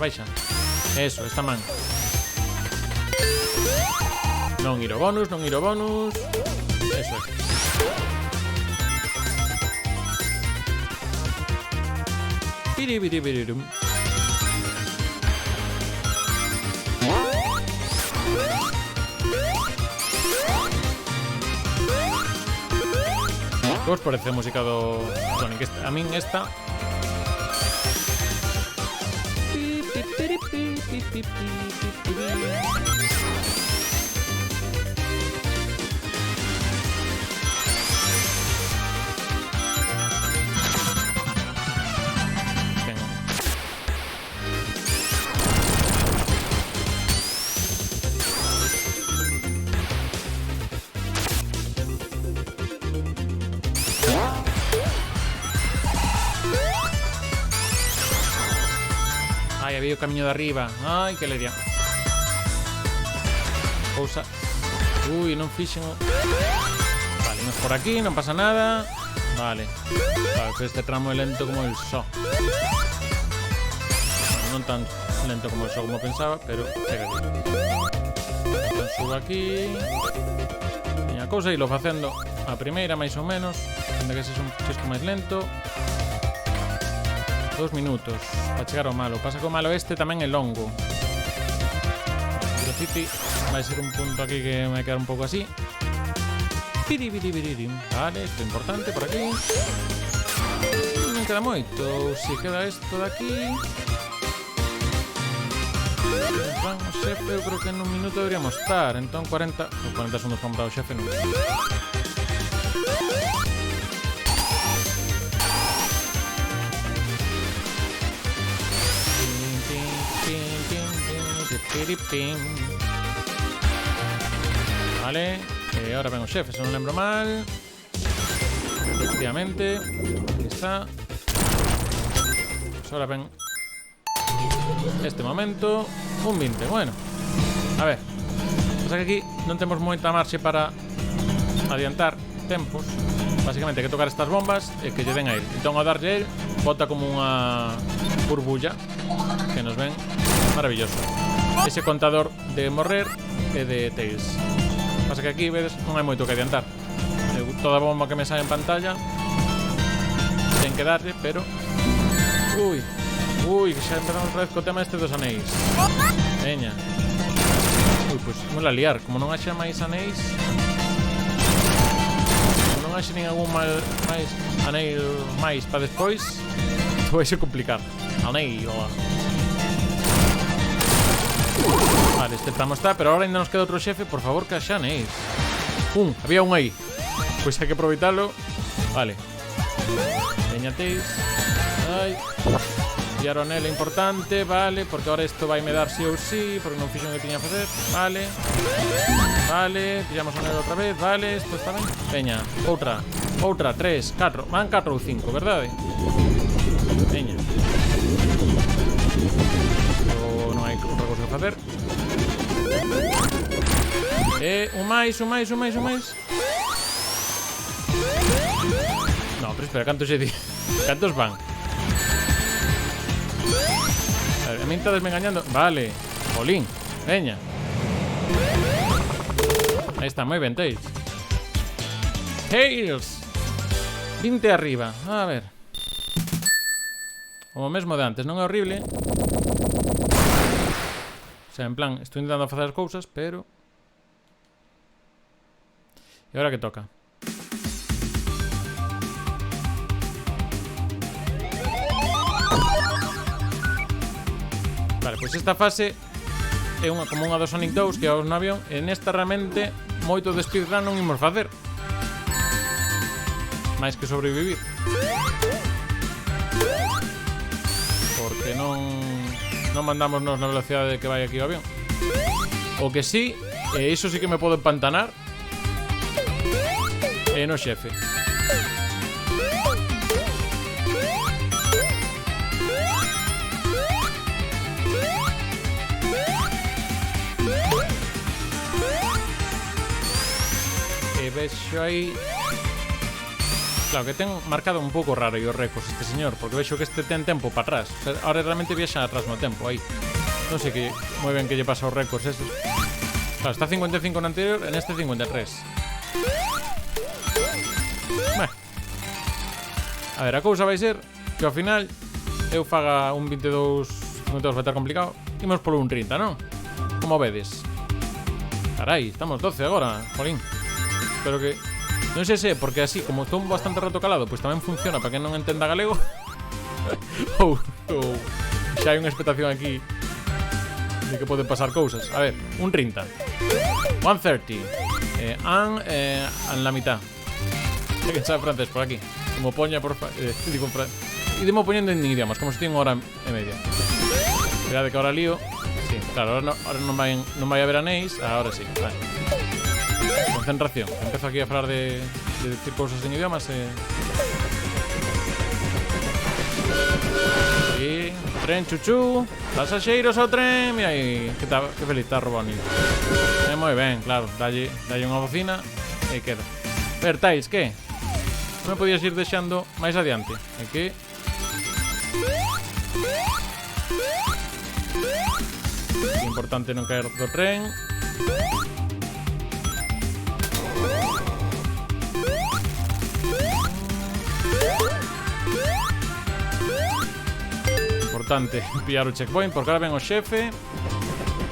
Eso, esta man. Non ir ao bonus. Eso é. Piribiribirirum. Que vos parece a música do Sonic? A min esta... Ai, había o camiño de arriba. Ai, que leria. Cousa. Ui, non fixen o... Vale, imos por aquí, non pasa nada. Vale. Claro, que este tramo é lento como el só. Bueno, non tan lento como el só como pensaba, pero chega aquí. Entón subo aquí. Teña cousa e lo facendo a primeira, máis ou menos. Tende que sexa un xesto máis lento. 2 minutos para chegar ao malo. Pasa que o malo este tamén é longo. Pero City vai ser un punto aquí que me vai quedar un pouco así. Piribiribiririm. Vale, isto é importante por aquí. Non queda moito. Si queda isto de aquí. Vamos, xefe, eu creo que en un minuto deberíamos estar. Entón 40 segundos para montar o xefe non. Vale, ahora ven o xefe, se non lembro mal. Efectivamente, aquí está. Pues ahora ven este momento. Un 20, bueno. A ver, pasa que aquí non temos moita marxe para adiantar tempos. Básicamente hai que tocar estas bombas e que lle den a él. Entón a darlle a él, bota como unha burbulla que nos ven maravilloso. Ese contador de morrer e de Tails. Pasa que aquí, vedes, non hai moito que adiantar. Toda bomba que me sai en pantalla ten que darlle, pero... Ui, que xa empezamos otra vez co tema este dos anéis. Veña. Ui, pois vamos a liar. Como non haxa máis anéis... Como non haxa nin algún máis anéis máis para despois, vai ser complicar. Anéis, Vale, este tramo está, pero ahora ainda nos queda outro xefe. Por favor, que xa anéis. Había un aí. Pois hai que aproveitalo. Vale. Veña Tails. Ai. Pillar o anel é importante, vale, porque ahora isto vai me dar sí ou sí, porque non fixo o que tiña a facer. Vale. Vale, pillamos o anel outra vez, vale, isto está ben. Veña, outra, 3, 4. Van 4 ou 5, verdade? Veña. Non hai outra cosa que facer. Un máis. No, pero espera, cantos lle di? Cantos van? A ver, a mí estades me engañando. Vale, jolín, veña. Aí está, moi ben, Tails. Tails. 20 arriba. A ver. O mesmo de antes, non é horrible. O sea, en plan, estou intentando facer as cousas, pero... E agora que toca? Vale, pois esta fase é como unha do Sonic 2 que vamos no avión. E nesta realmente moito de speedrun non imos facer, máis que sobrevivir, porque non mandamos nos na velocidade que vai aquí o avión. O que sí, e iso sí que me podo empantanar, é no xefe. E vexo aí... Claro, que ten marcado un pouco raro os récords este señor, porque vexo que este ten tempo para atrás. O sea, ahora realmente viaxa atrás no tempo, aí. Non sei que moi ben que lle pasa os récords estes. Claro, está 55 no anterior, en este 53. A ver, a cousa vai ser que ao final eu faga un 22... 52 vai estar complicado. Imos por un 30, non? Como vedes? Carai, estamos 12 agora, jolín. Espero que... Non sei se, porque así, como estou bastante rato calado, pois tamén funciona para que non entenda galego. Ou xa hai unha expectación aquí de que poden pasar cousas. A ver, un 30. 130. En la mitad. Sei que sabe francés por aquí. Como poña, por digo, idemo poñendo en idiomas, como se ten hora e media. Esperade que ahora lío. Sí, claro, ahora non vai haber anéis. Ahora sí, vale. Concentración. Empezo aquí a falar de decir cousas en idiomas. E tren chuchu. Pasaxeiros ao tren. Mira aí, que feliz está Roboni. Moi ben, claro. Dalle unha bocina e queda. Ver, Tails, que? Non me podías ir deixando máis adiante. É que... É importante non caer do tren. Importante pillar o checkpoint, porque ahora ven o xefe.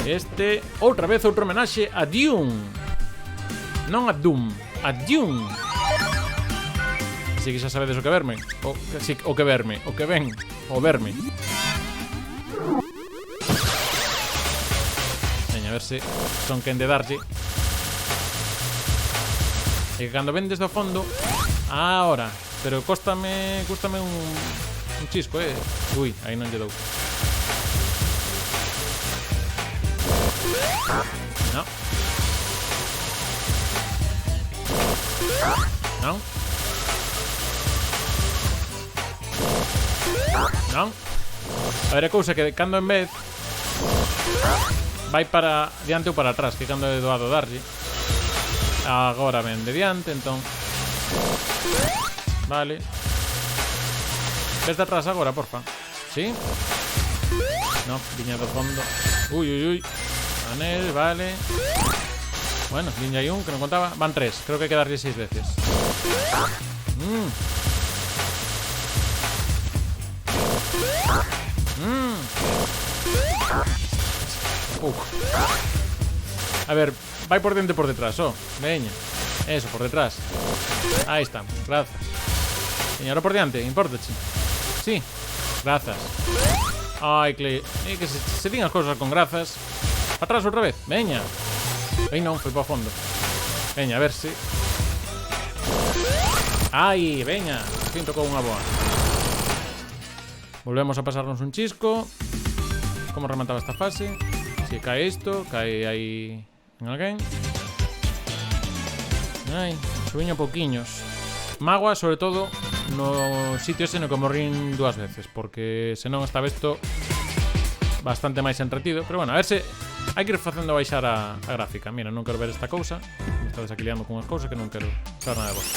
Este... Outra vez outro homenaxe a Dune. Non a Doom, a Dune. Así que xa sabedes o que verme. O que verme, o que ven. O verme. Veña, a ver se son quen de darlle. E que cando ven desde o fondo... Ahora. Pero cóstame un chisco, Ui, aí non lle dou. No. Non. Non. A ver, é cousa que cando en vez vai para diante ou para atrás, que cando é doado darlle. Agora ven de diante, entón. Vale. Ves de atrás agora, porfa. ¿Sí? No, viña do fondo. Uy. Anel, vale. Bueno, viña aí un, que non contaba. Van 3, creo que hai que darlle 6 veces. A ver, vai por dentro e por detrás, veña. Eso, por detrás. Aí estamos, grazas. Veña, ahora por diante, importache. Sí, grazas. Ai, que se din as cousas con grazas. Atrás outra vez, veña. Ei, non, foi para o fondo. Veña, a ver se... Ai, veña. Fin tocou unha boa. Volvemos a pasarnos un chisco. Como remataba esta fase? Si cae isto, cae aí en alguén. Ai, subiño pouquiños. Magua, sobre todo, no sitio ese no que morrín 2 veces, porque senón estaba isto bastante máis entretido. Pero bueno, a ver se hai que ir facendo baixar a gráfica. Mira, non quero ver esta cousa. Me está desaquiliando con unhas cousas que non quero saber nada de vos.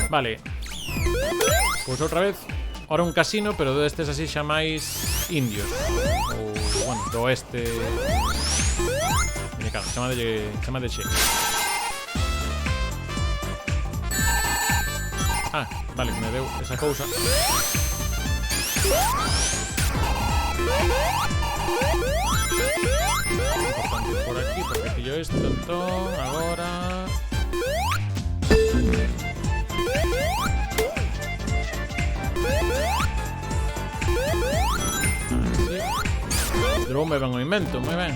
Vale. Pois outra vez. Ahora un casino, pero destes así xa máis indios. Ou, bueno, do oeste. Mira, claro, chama de che. Ah, vale, me deu esa cousa. Importante por aquí, porque pillo isto, entón, agora. Así. Pero me ben o invento, moi ben.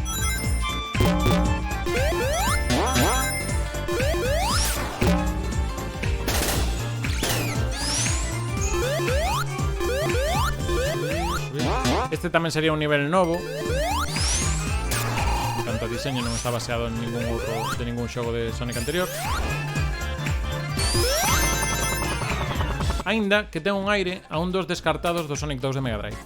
Este tamén sería un nivel novo. En canto a diseño non está baseado en ningún outro de ningún xogo de Sonic anterior. Aínda que ten un aire a un dos descartados do Sonic 2 de Mega Drive.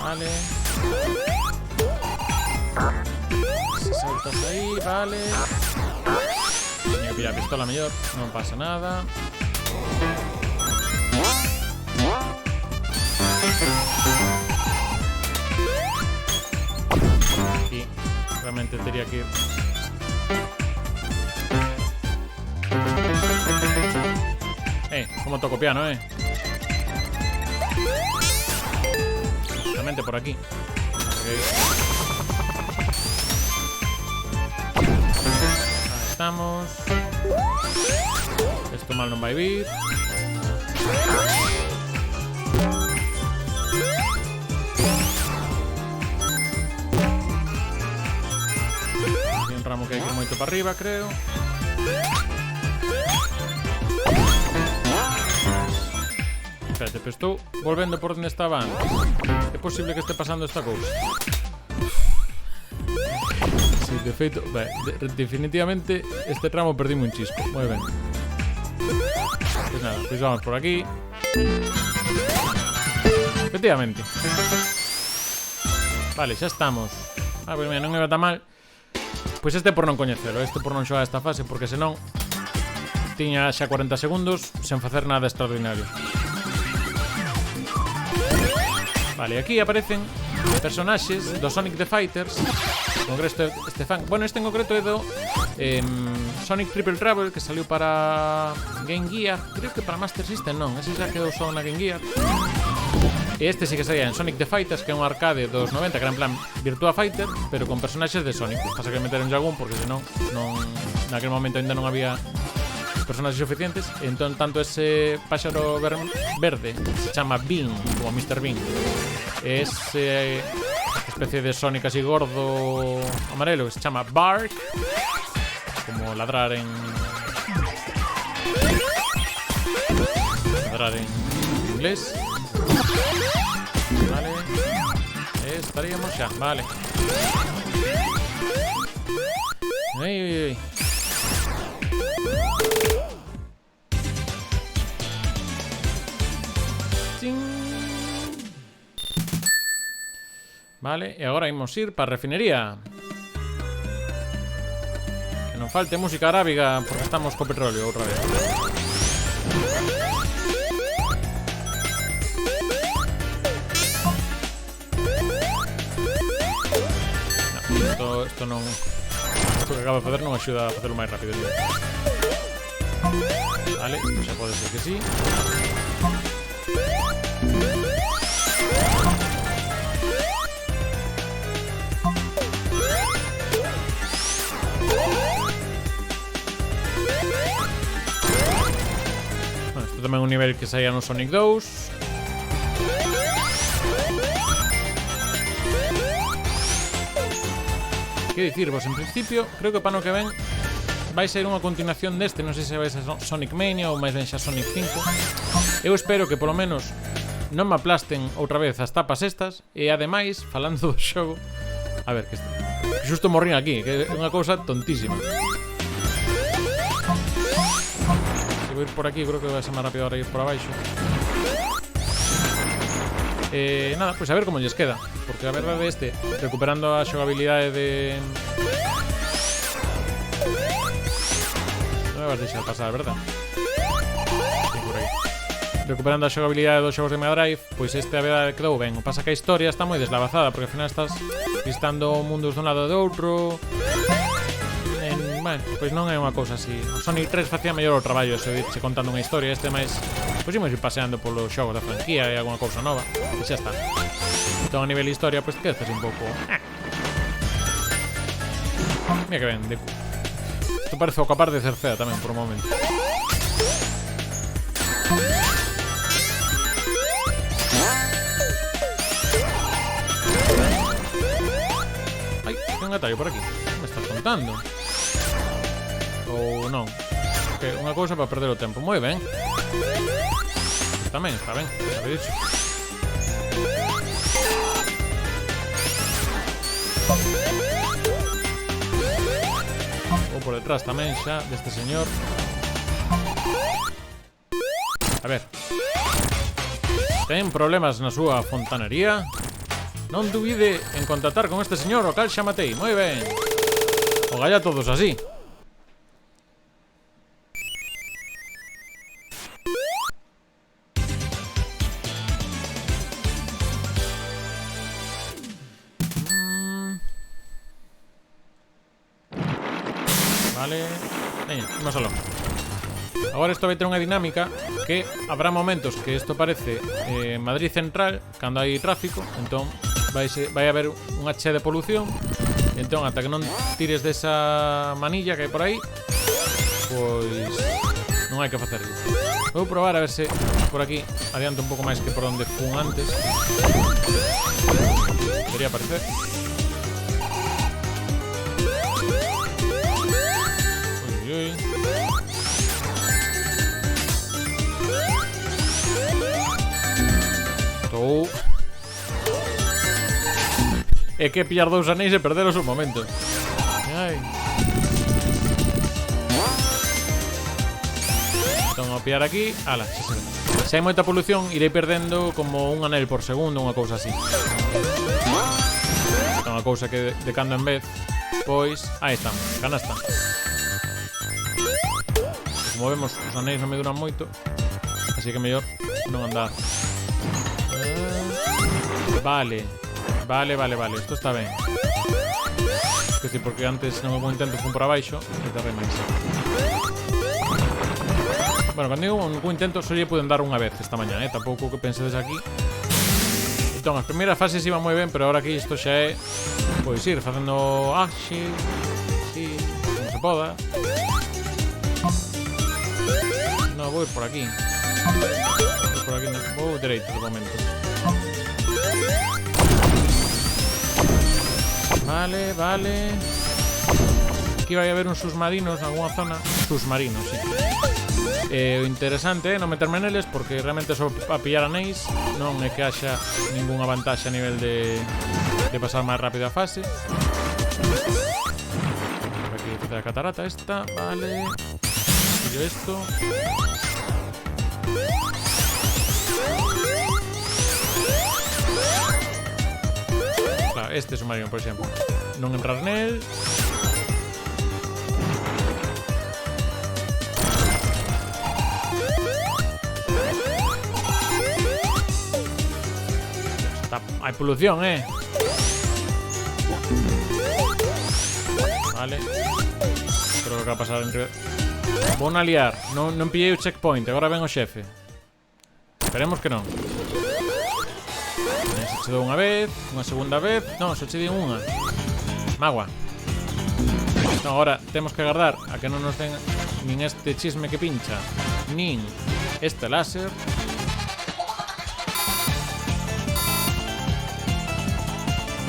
Vale. Se saltas aí, vale. Tenía que pillar a pistola mellor, non pasa nada. Aquí realmente tería que ir. Como toco piano, Realmente por aquí. Okay. Ahí estamos. Esto mal non vai vir. Aquí un ramo que hai que ir moito para arriba, creo. Espérate, pero estou volvendo por onde estaba antes. É posible que este pasando esta cousa. Sí, de feito, definitivamente este tramo perdíme un chispo. Moi ben. Pues nada, pues vamos por aquí. Efectivamente. Vale, xa estamos. Ah, pues mira, non me va tan mal. Pois este por non coñecelo, este por non xogar esta fase, porque senón tiña xa 40 segundos sen facer nada extraordinario. Vale, aquí aparecen personaxes do Sonic the Fighters. En concreto este fan. Bueno, este en concreto é do Sonic Triple Trouble, que saliu para Game Gear. Creo que para Master System non, ese xa quedou só na Game Gear. E este sí que salía en Sonic the Fighters, que é un arcade dos 90, que era en plan Virtua Fighter, pero con personaxes de Sonic. Pasa que meteron ya algún, porque senón naquel momento ainda non había personaxes suficientes. Entón, tanto ese páxaro verde se chama Bean, como Mr. Bean. Ese especie de Sonic así gordo amarelo que se chama Bark, como ladrar en inglés. Vale. Estaríamos xa, vale. Ay. Vale, e agora imos ir para a refinería. Que non falte música arábiga, porque estamos co petróleo outra vez. No, isto non... Isto que acabo de facer non axuda a facelo máis rápido. Vale, xa pode ser que sí. Tamén un nivel que saía no Sonic 2. Que dicirvos, en principio creo que para no que ven vai ser unha continuación deste. Non sei se vai ser Sonic Mania ou máis ben xa Sonic 5. Eu espero que polo menos non me aplasten outra vez as tapas estas. E ademais, falando do xogo, a ver, que xusto morrín aquí, que é unha cousa tontísima. Vou ir por aquí, creo que vai ser máis rápido ahora ir por abaixo. Nada, pois a ver como lles queda. Porque a verdade este, recuperando a xogabilidade de... Non me vas deixar pasar, verdad? Sí, por aí. Recuperando a xogabilidade dos xogos de Mega Drive, pois este a verdade quedou ben. O pasa que a historia está moi deslavazada, porque ao final estás visitando mundos dun lado e do outro. Bueno, pois non é unha cousa así. O Sonic 3 facía mellor o traballo eso de irche contando unha historia. Este máis, pois imos ir paseando polo xogo da franquía e alguna cousa nova. E xa está. Entón a nivel de historia, pois quedas un pouco... Mira que ben, Deku. Isto parece o capar de Cercea tamén por un momento. Ai, ten un atallo por aquí. Que me estás contando? Ou non? Que unha cousa para perder o tempo. Moi ben. Tamén está ben, xa dicho. Vou por detrás tamén xa deste señor. A ver. Ten problemas na súa fontanería? Non dubide en contactar con este señor, o cal xa matei. Moi ben. O galla todos así. Vale. Veña, imos aló. Agora isto vai ter unha dinámica que habrá momentos que isto parece Madrid Central cando hai tráfico, entón vai haber unha che de polución. Entón, ata que non tires desa manilla que hai por aí, pois non hai que facerlo. Vou probar a ver se por aquí adianto un pouco máis que por onde fun antes. Debería aparecer. Ui. Estou... É que pillar dous anéis e perderos un momento. Ai. Entón, ao pillar aquí... Ala, xa se ve. Se hai moita polución, irei perdendo como un anel por segundo, unha cousa así. Entón, unha cousa que de cando en vez... Pois... Aí estamos, canasta. Como vemos, os anéis non me duran moito, así que mellor non andar. Vale. Isto está ben. Que si, porque antes non houve un intento fun por abaixo e tardei máis. Bueno, cando digo un intento só lle puden dar unha vez esta mañá, tampouco que pensedes aquí. Entón, as primeiras fases iban moi ben, pero ahora aquí isto xa é pois ir facendo axi, sí, como se poda. No, vou ir por aquí. Vou dereito de momento. Vale. Aquí vai haber uns submarinos en algunha zona. Submarinos, sí. O interesante é non meterme neles, porque realmente só a pillar anéis. Non é que haxa ninguna vantaxe a nivel de pasar máis rápido a fase. Aquí facer a catarata esta. Vale. Pillo isto. Claro, este submarino, por exemplo. Non entrar nel. Hai polución, Vale. Creo que va a pasar entre... Vou na liar. Non pillei o checkpoint. Agora ven o xefe. Esperemos que non. Se che dou unha vez, unha segunda vez. Non, se che di unha. Magua. Non, agora temos que agardar a que non nos den nin este chisme que pincha, nin este láser.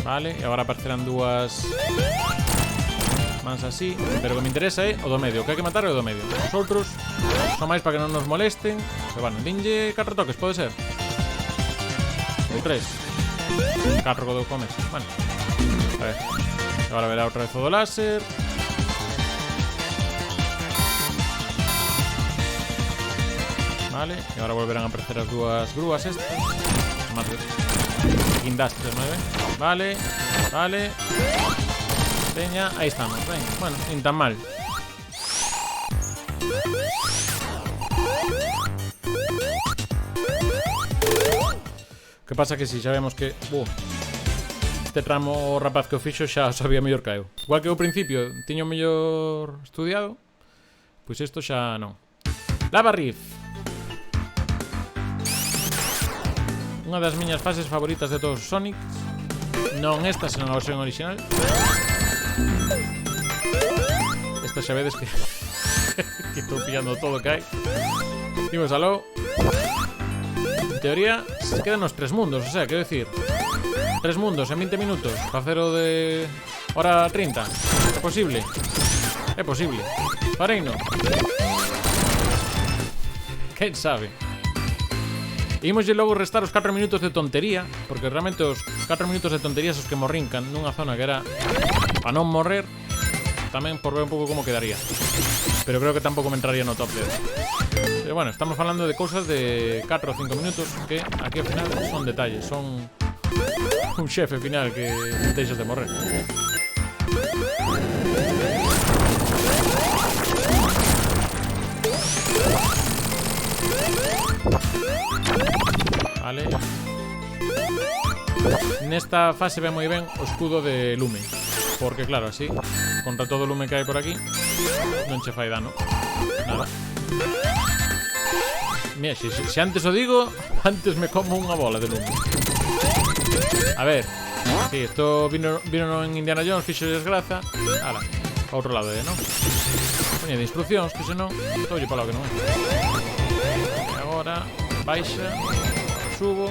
Vale, e agora aparecerán dúas mans así. Pero o que me interesa é o do medio. O que hai que matar é o do medio. Os outros son máis para que non nos molesten. Pero bueno, dinlle 4 toques, pode ser. Ou 3. 4 co do comes. Bueno, a ver. Agora verá outra vez o do láser. Vale, e agora volverán a aparecer as dúas grúas estas. Guindastres, moi ben. Vale. Veña, aí estamos, ben. Bueno, nin tan mal. Que pasa que si, xa vemos que este tramo o rapaz que o fixo xa sabía mellor que eu. Igual que ao principio tiño mellor estudiado, pois isto xa non. Lava Reef. Unha das miñas fases favoritas de todos os Sonics. Non esta, senón a versión original. Esta xa vedes que que estou pillando todo que hai. Imos aló. En teoría quedan os 3 mundos, o sea, quero decir 3 mundos en 20 minutos para hacer o de hora 30. É posible? É posible. Fareino. Quen sabe? Imoslle logo restar os 4 minutos de tontería, porque realmente os 4 minutos de tontería os que morrincan nunha zona que era para non morrer. Tamén por ver un pouco como quedaría, pero creo que tampouco me entraría no top 10. Pero bueno, estamos falando de cousas de 4 ou 5 minutos que aquí ao final son detalles, son un xefe final que deixas de morrer. Vale. Nesta fase ve moi ben o escudo de lume, porque claro, así contra todo o lume que hai por aquí non che fai dano. Nada. Mira, se antes o digo, antes me como unha bola de lume. A ver. Si, isto vino en Indiana Jones, fixo desgraza. Ala, a outro lado, non? Poñe de instruccións, que senón toulle para lo que non é. E agora, baixa, subo.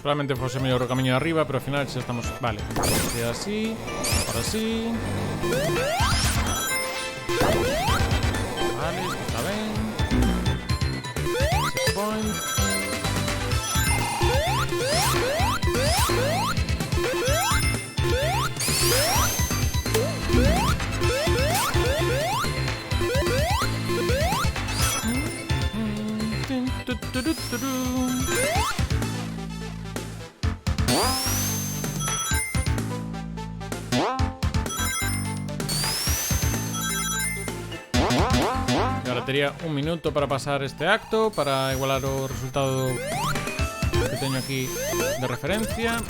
Probablemente fose mellor o camiño de arriba, pero ao final xa estamos... Vale, e así, ahora sí. Vale, isto está ben. Checkpoint. E ahora tería un minuto para pasar este acto, para igualar o resultado que teño aquí de referencia.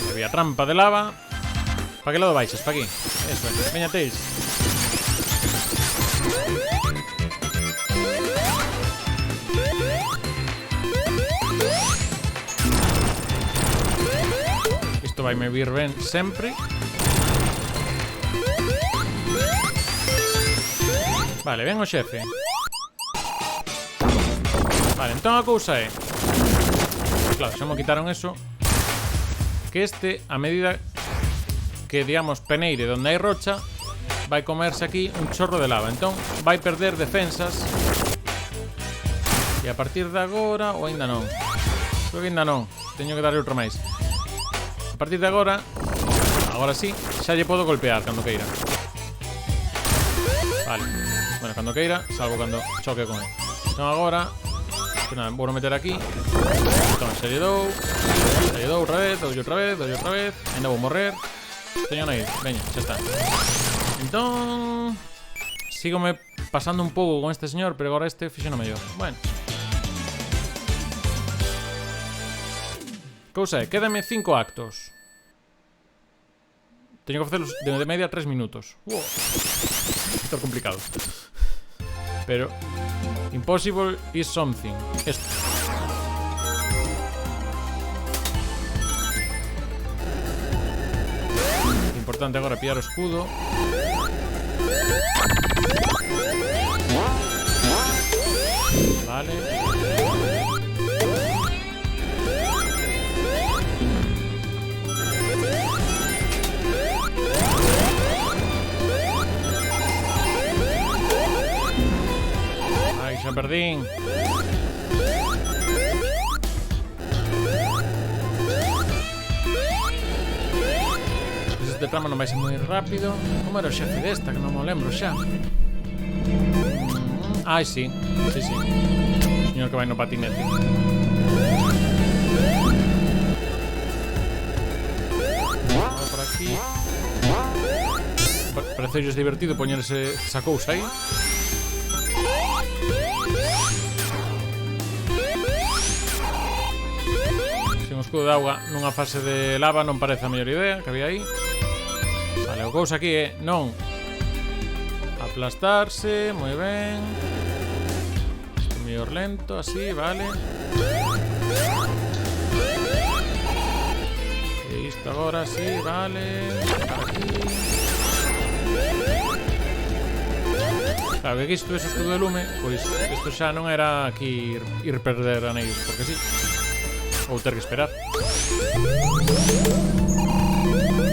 Había trampa de lava. ¿Para qué lado baixas? ¿Para aquí? Eso es. Veña, Tails. Isto vai me vir ben sempre. Vale, ven o xefe. Vale, entón a cousa é... Claro, xa me quitaron eso. Que este, a medida que, digamos, peneire donde hai rocha, vai comerse aquí un chorro de lava. Entón, vai perder defensas. E a partir de agora, ou ainda non? Creo que ainda non. Teño que darle outro máis. A partir de agora, agora sí, xa lle podo golpear cando queira. Vale. Bueno, cando queira, salvo cando choque con ele. Entón agora, pues nada, vou meter aquí. Entón, xa lle dou outra vez, doulle outra vez, ainda vou morrer. Teño na ir, veña, xa está. Entón, sígome pasando un pouco con este señor, pero agora este fixo no mellor. Bueno. Cousa é, quédame 5 actos. Teño que facelos de media 3 minutos. Wow. Isto é complicado. Pero impossible is something. Esto. Importante agora pillar o escudo. Vale. perdín. Este tramo non vai ser moi rápido. Como era o xefe desta? Que non me lembro xa. Ai, sí. Sí, sí. O señor que vai no patinete. Vamos por aquí. Parecellos divertido poñerse esa cousa aí. Sin o escudo de auga nunha fase de lava non parece a mellor idea que había aí. Vale, o cousa aquí é non aplastarse, moi ben. Isto mellor lento, así, vale. E isto agora, así, vale. Aquí. Claro, que aquí isto é o escudo de lume, pois isto xa non era aquí ir perder anellos, porque sí. Ou ter que esperar.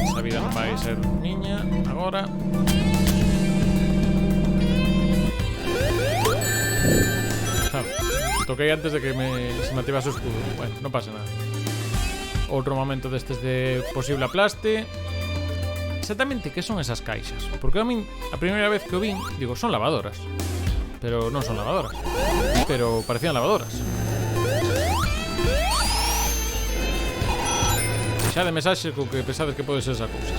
Esa vida non vai ser niña agora. Claro, toquei antes de que se me activase o escudo. Bueno, non pasa nada. Outro momento destes de posible aplaste. Exactamente que son esas caixas? Porque a min, a primeira vez que o vin, digo, son lavadoras. Pero non son lavadoras. Pero parecían lavadoras. Xa de mensaxe co que pensades que pode ser esa cousa.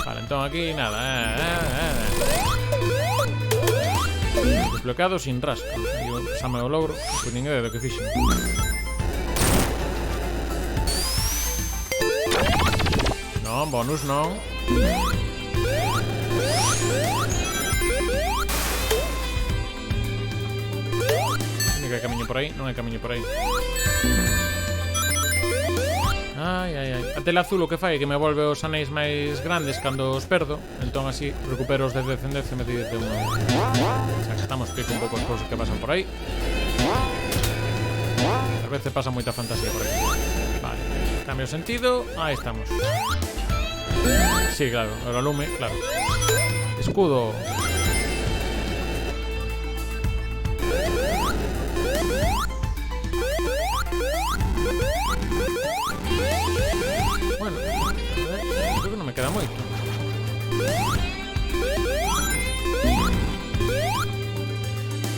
Vale, entón aquí nada. Desbloqueado sin rasco. Digo, xa me o logro, pois nin idea do que fixen. Non, bonus non. Hai camiño por aí, non hai camiño por aí. Ai, ai, ai. A tela azul o que fai é que me volve os anéis máis grandes cando os perdo. Entón así recupero os de 10 en 10 e me di de uno. O sea, que estamos pico un pouco as cousas que pasan por aí. A veces pasa moita fantasía por aí. Vale, cambio sentido. Aí estamos. Sí, claro, ahora lume, claro. Escudo. Bueno, a ver, creo que non me queda moito.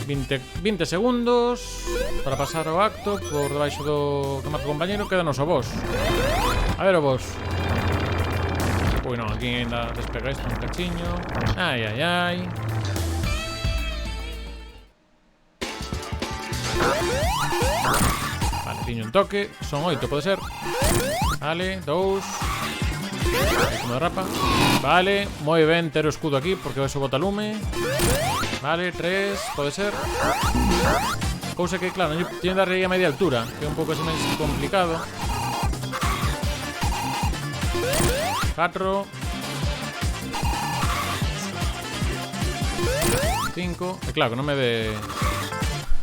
$20 segundos para pasar o acto por debaixo do que marca o compañero. Quédanos o boss. A ver o boss. Ui, non, aquí ainda despega isto un cachiño. Ai, ai, ai. Vale, tiño un toque. Son 8, pode ser. Vale, 2. Como de rapa. Vale, moi ben ter o escudo aquí porque eso bota lume. Vale, 3, pode ser. Cousa que, claro, tiene que darle a media altura, que é un pouco así máis complicado. 4 5. E claro, que non me dé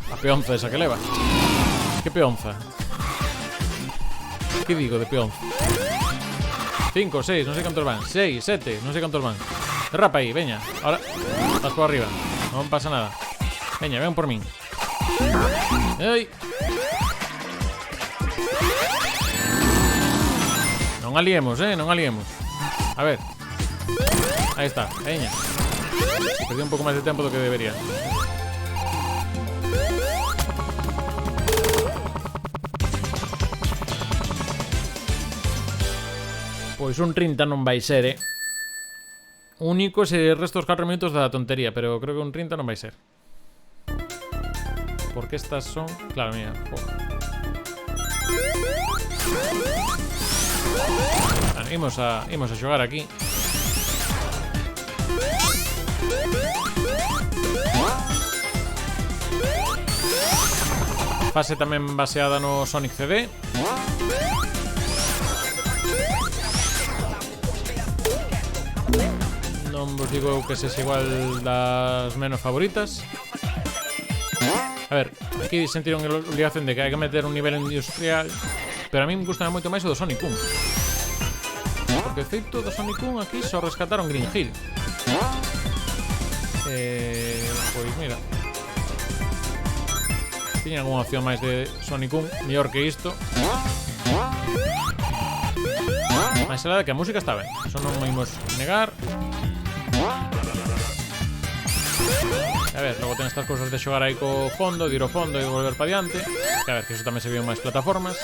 a peonza esa que leva. Que peonza? Que digo de peonza? 5, 6, non sei cantos van. 6, 7, non sei cantos van. Derrapa aí, veña. Ahora, vas por arriba. Non pasa nada. Veña, ven por min. Ei. Non aliemos, non aliemos. A ver. Ahí está, veña. Perdí un pouco máis de tempo do que debería. Pois un 30 non vai ser, Único se resto os 4 minutos da tontería, pero creo que un 30 non vai ser. Porque estas son... Claro, mira. Vale, imos a xogar aquí. Fase tamén baseada no Sonic CD. Non vos digo que sexa igual das menos favoritas. A ver, aquí sentiron a obligación de que hai que meter un nivel industrial, pero a mí me gusta moito máis o do Sonic 1. Porque de feito do Sonic 1 aquí só rescataron Green Hill. Pois mira, tiña algunha opción máis de Sonic 1 mellor que isto. Mais será de que a música está ben, eso non o imos negar. A ver, logo ten estas cousas de xogar aí co fondo, de ir ao fondo e volver para diante. Que a ver, que eso tamén se viu en máis plataformas.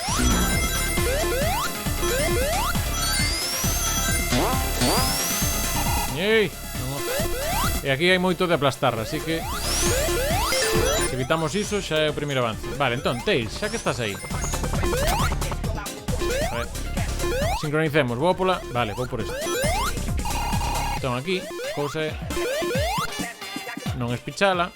Ei, e aquí hai moito de aplastar, así que se evitamos iso xa é o primeiro avance. Vale, entón, Tails, xa que estás aí, a ver, sincronicemos, vou pola... Vale, vou por isto. Entón aquí, cousa é non espichala.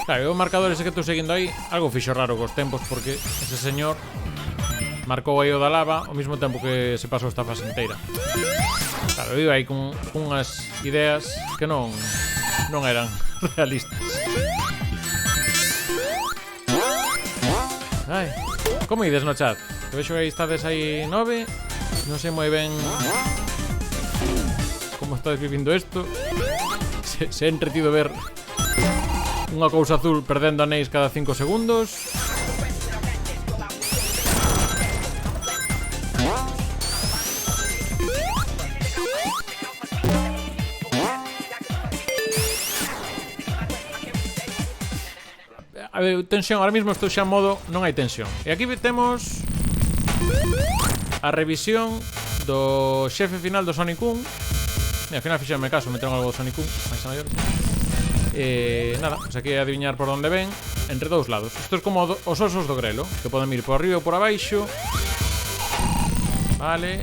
Claro, o marcador ese que estou seguindo aí algo fixo raro cos tempos, porque ese señor marcou aí o da lava ao mesmo tempo que se pasou esta fase inteira. Claro, eu aí con unhas ideas que non eran realistas. Ai, como ides no chat? Que vexo que aí estades aí 9. Non sei moi ben como estades vivindo isto. Se é entretido ver unha cousa azul perdendo anéis cada 5 segundos. A ver, tensión, ahora mismo estou xa en modo non hai tensión. E aquí temos a revisión do xefe final do Sonic 1. E ao final fixerme caso, meteron algo do Sonic 1 máis a maior. Nada, pues aquí adivinar por onde ven entre dous lados. Isto é como os osos do grelo, que poden ir por arriba ou por abaixo. Vale.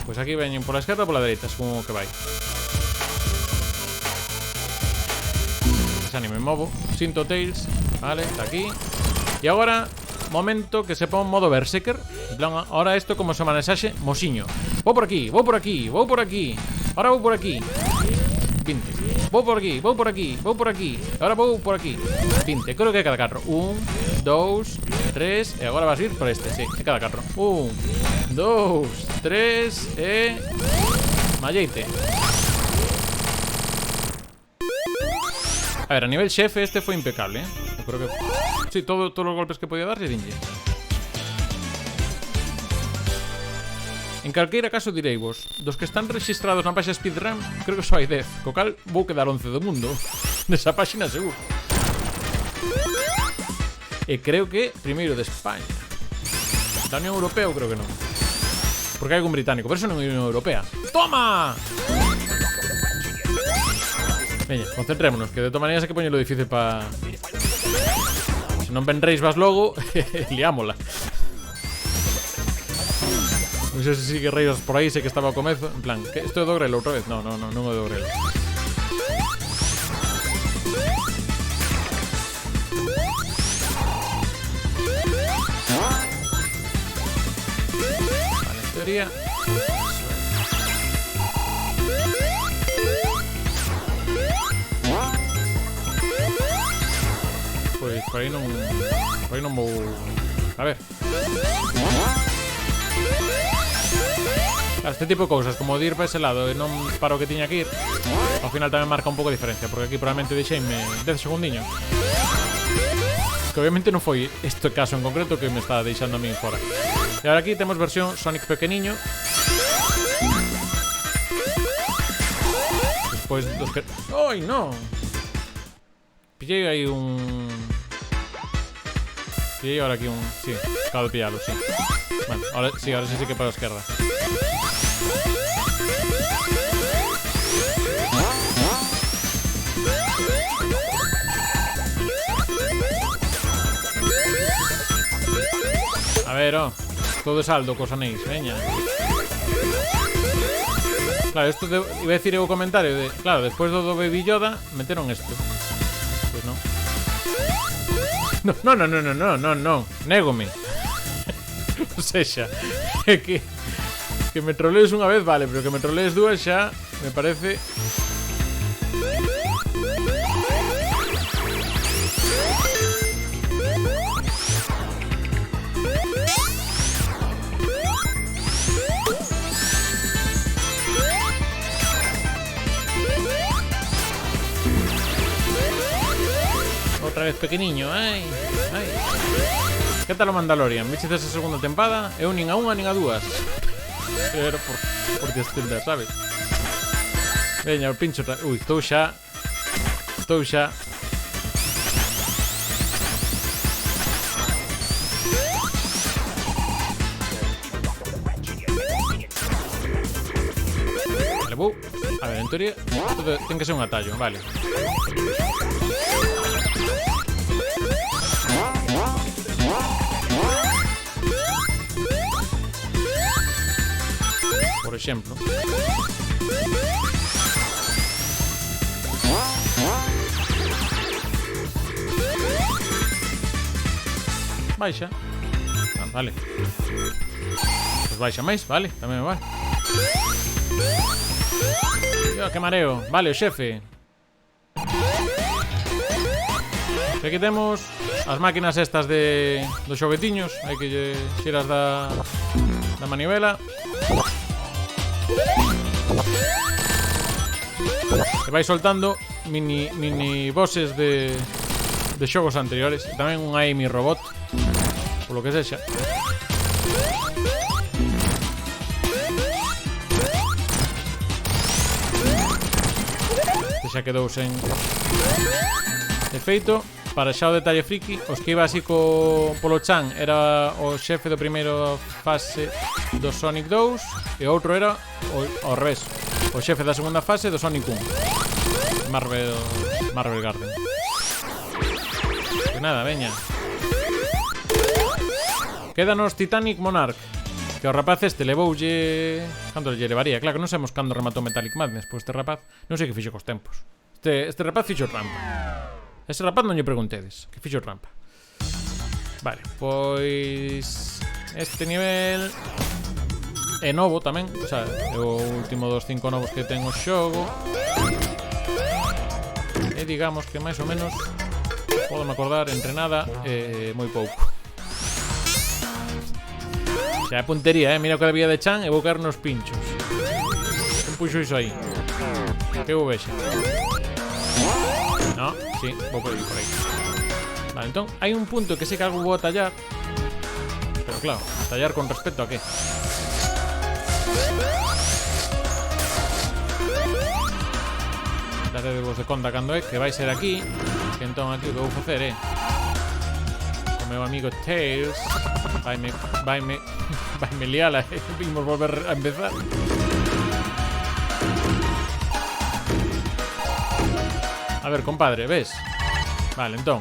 Pues aquí veñen por la esquerda ou por la dereita, es como que vai. Xa ni me movo. Sinto Tails. Vale, está aquí. E agora, momento que se pon modo Berserker. En plan, ahora esto como se manesaxe mosiño. Vou por aquí, vou por aquí, vou por aquí. Ahora vou por aquí. 20. Vou por aquí, vou por aquí, vou por aquí. Ahora vou por aquí. 20, creo que é cada carro. 1, 2, 3. E agora vas a ir por este, sí, é cada carro. 1, 2, 3 e... malleite. A ver, a nivel xefe este foi impecable, Eu creo que... sí, todos os golpes que podía dar se dinlle. En calqueira caso direi vos, dos que están registrados na página Speedrun, creo que só hai 10, co cal vou quedar 11 do mundo nesa página seguro. E creo que primeiro de España. Da Unión Europea eu creo que non, porque hai algún británico, pero eso non é Unión Europea. Toma! Veña, concentrémonos, que de todas maneras hai que poñelo difícil pa... Se non ven reis vas logo, liámola. Non sei se sigue reis por aí, sei que estaba ao comezo. En plan, que isto é do grelo outra vez? Non é do grelo. Vale, en teoría... Pois por aí non... por aí non vou... A ver... Este tipo de cousas, como de ir para ese lado e non para o que tiña que ir, ao final tamén marca un pouco de diferencia, porque aquí probablemente deixeime 10 segundiños. Que obviamente non foi este caso en concreto que me está deixando a mí fora. E agora aquí temos versión Sonic pequeniño. Despois dos que... ¡Ai, non! Pillei aí un... Pillei ahora aquí un... Sí, acabo de pillarlo, sí. Bueno, ahora sí que para a esquerda. A ver, todo saldo cos anéis, veña. Claro, esto iba a decir o comentario de... Claro, despois do Baby Yoda meteron esto. Pois non. No, négome. O sexa, que me trolees unha vez, vale, pero que me trolees dúas xa me parece... outra vez pequeniño, ai. Que tal o Mandalorian? Viches esa segunda tempada? Eu nin a unha nin a dúas. Pero por descender, sabes? Veña, o pincho... Ui, estou xa. Vale, vou. A ver, en teoría ten que ser un atallo, vale. Por exemplo. Baixa. Ah, vale. Pues baixa máis, vale, tamén me vale. Que mareo. Vale, o xefe. Aquí temos as máquinas estas dos xoguetiños. Hai que lle xiras da manivela. E vai soltando mini bosses de xogos anteriores. E tamén un Amy robot, por lo que sexa. Xa quedou sen efeito. Para xa o detalle friki, os que iba así polo chan era o xefe do primeiro fase do Sonic 2 e outro era ao revés, o xefe da segunda fase do Sonic 1. Marvel Garden. Que nada, veña. Quédanos Titanic Monarch, que o rapaz este levoulle... Canto lle levaría? Claro que non sabemos cando rematou Metallic Madness. Pois este rapaz non sei que fixo cos tempos. Este rapaz fixo trampa. Ese rapaz non lle preguntedes que fixo trampa. Vale, pois este nivel é novo tamén. O sea, é o último dos 5 novos que ten o xogo. E digamos que máis ou menos podo me acordar entre nada e moi pouco. Xa é puntería, mira o que había de chan e vou caer nos pinchos. Quen puxo iso aí? Que vou vexe? No, sí, vou por aí. Vale, entón, hai un punto que sei que algo vou a tallar. Pero claro, tallar con respecto a que? Daré de vos de conta cando é, que vai ser aquí. Que entón aquí o que vou facer é o meu amigo Tails Vaime liala. Vimos volver a empezar. A ver, compadre, ves? Vale, entón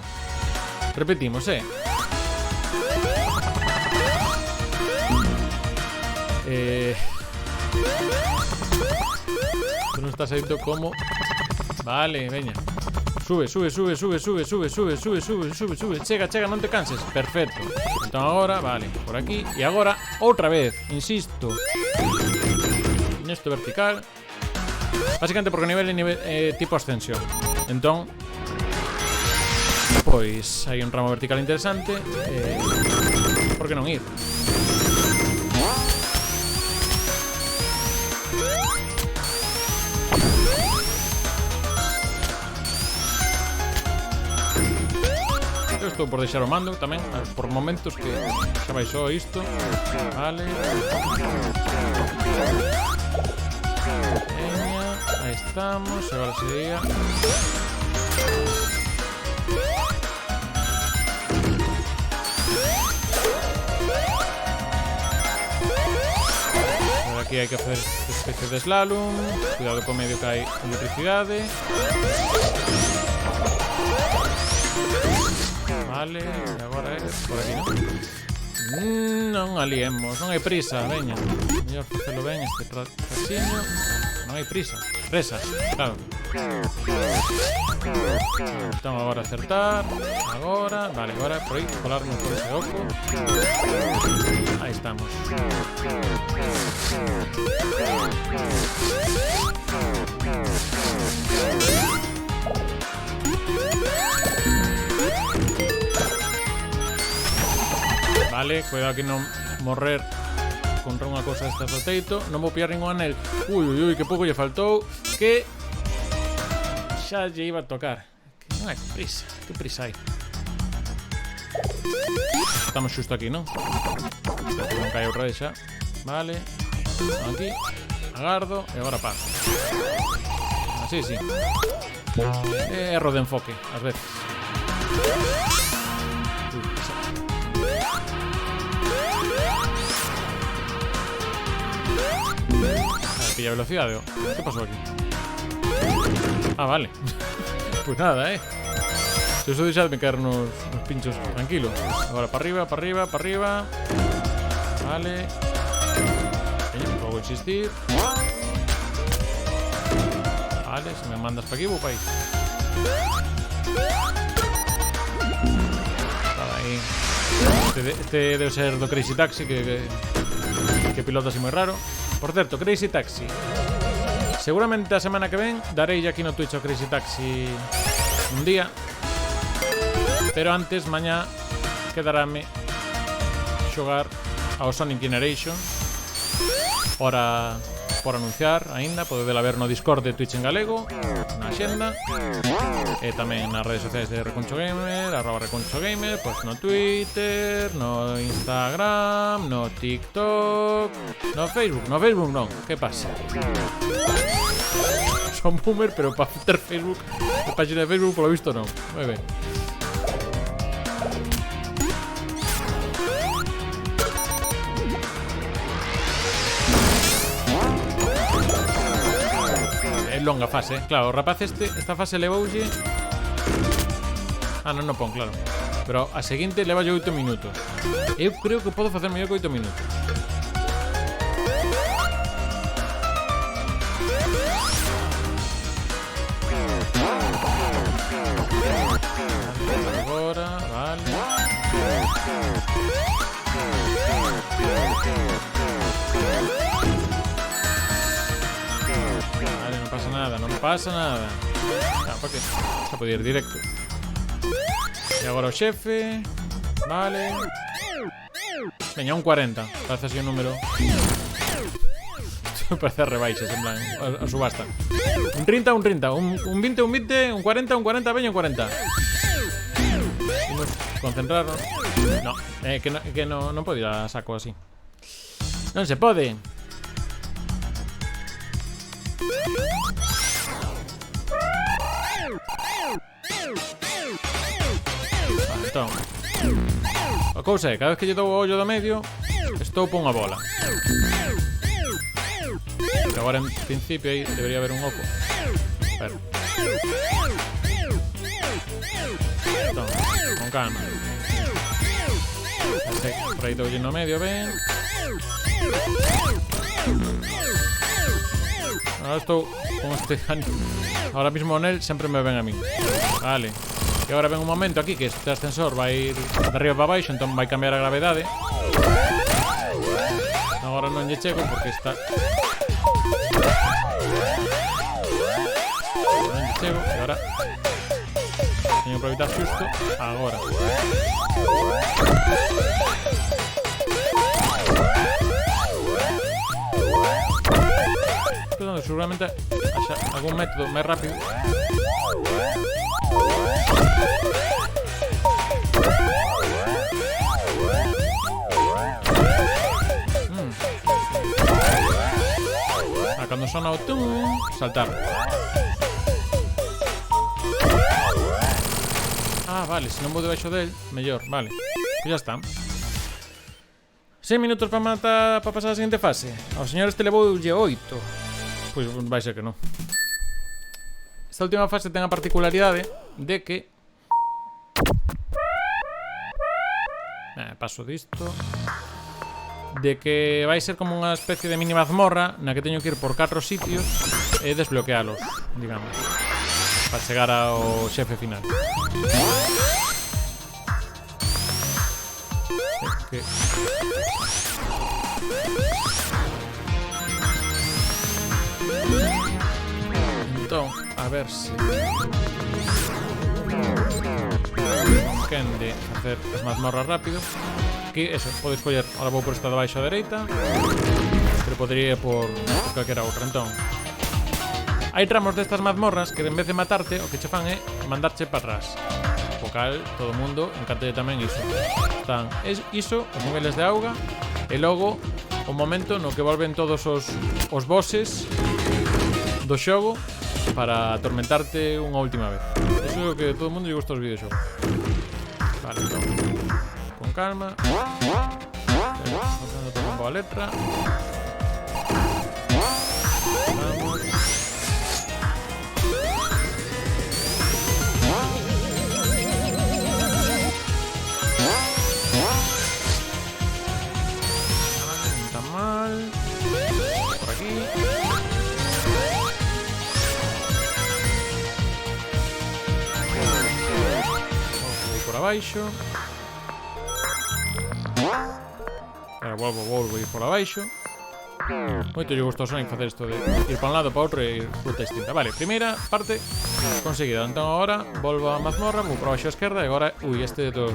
repetimos, Tú non estás aí como... Vale, veña. Sube. Chega, non te canses. Perfecto. Entón agora, vale, por aquí. E agora, outra vez, insisto, nesto vertical. Básicamente porque o nivel é tipo ascensión. Entón, pois hai un ramo vertical interesante. Por que non ir? Eu estou por deixar o mando tamén, por momentos que xa vai só isto. Vale. Ahí estamos, agora sería... Agora aquí hai que facer especie de slalom. Cuidado co medio que hai electricidade. Vale, e agora é por aquí, non? Non aliemos, non hai prisa, veña. Mellor facelo ben este trasiño. Non hai prisa, presas, claro. Entón agora acertar. Agora, vale, agora por aí colarnos por ese oco. Aí estamos. Vale, cuidado que non morrer contra unha cosa desta do teito. Non vou pillar ningún anel. Ui, que pouco lle faltou. Que xa lle iba a tocar. Ai, que prisa hai. Estamos xusto aquí, non? Non cae outra vez xa. Vale. Aquí. Agardo. E agora paso. Así, sí. Erro de enfoque, ás veces. Pilla velocidade. Que pasou aquí? Ah, vale. Pues nada, Se eso deixa de me caer nos pinchos. Tranquilo. Agora para arriba, para arriba, para arriba. Vale. Vou insistir. Vale, se me mandas para aquí, vou para aí. Para aí. Este debe ser do Crazy Taxi que pilota así moi raro. Por certo, Crazy Taxi. Seguramente a semana que ven darei aquí no Twitch o Crazy Taxi un día. Pero antes, mañá, quedarame xogar ao Sonic Generation. Ora por anunciar aínda, podedela ver no Discord de Twitch en galego, na xenda, e tamén nas redes sociais de Reconcho Gamer, @ReconchoGamer, pois no Twitter, no Instagram, no TikTok, no Facebook non, que pasa? Son boomer, pero para ter Facebook, a página de Facebook polo visto non. Moi ben. Longa fase, claro, o rapaz esta fase levoulle. Ah, non pon, claro. Pero a seguinte leva 8 minutos. Eu creo que podo facer mellor que 8 minutos. Agora, vale. Non pasa nada. Ah, para que? Xa podía ir directo. E agora o xefe. Vale. Veña, un 40. Parece así o número. Parece rebaixas, en plan, a subasta. Un 30, un 30. Un 20, un 20. Un 40, un 40. Veña, un 40. Imos concentrarnos. No, que non pode ir a saco así. Non se pode. Entón, a cousa é, cada vez que lle dou o ollo do medio, estoupo unha bola. Que agora en principio aí debería haber un oco. Pero entón, con calma. Por aí doulle no medio, ben. Ahora estou con este... Ahora mismo Nel sempre me ven a mí. Vale. E agora ven un momento aquí que este ascensor vai ir de arriba para baixo, entón vai cambiar a gravedade. Agora non lle chego porque está... Non lle chego e agora... Teño que aproveitar xusto agora. Seguramente haxa algún método máis rápido. Cando sona o tum, saltar. Ah, vale, se non vou debaixo del, mellor, vale. Pois ya está. 6 minutos para matar, para pasar a seguinte fase. Ao señor este levoulle 8. Pois vai ser que non. Esta última fase ten a particularidade de que... paso disto. De que vai ser como unha especie de mini mazmorra na que teño que ir por 4 sitios e desbloquealos, digamos, para chegar ao xefe final. Entón, a ver se quen de facer as mazmorras rápido. Aquí, eso, podo escoller. Ahora vou por esta de baixo a dereita, pero podría ir por calquera outra. Entón, Hai tramos destas mazmorras que en vez de matarte, o que che fan é mandarche para atrás. O cal, todo o mundo encante tamén iso. Están iso, os niveles de auga, e logo o momento no que volven todos os bosses do xogo para atormentarte unha última vez. Eso é o que todo o mundo lle gusta aos videoxogos. Vale, entón, con calma. Botando todo un pouco a letra. Vamos. No está mal. Por aquí. Por abaixo. Ahora volvo a ir por abaixo. Moito lle gustou Sonic facer isto de ir para un lado, para outro e ir ruta distinta. Vale, primeira parte conseguida. Entón agora volvo a mazmorra, vou por abaixo a esquerda e agora... Ui, este dos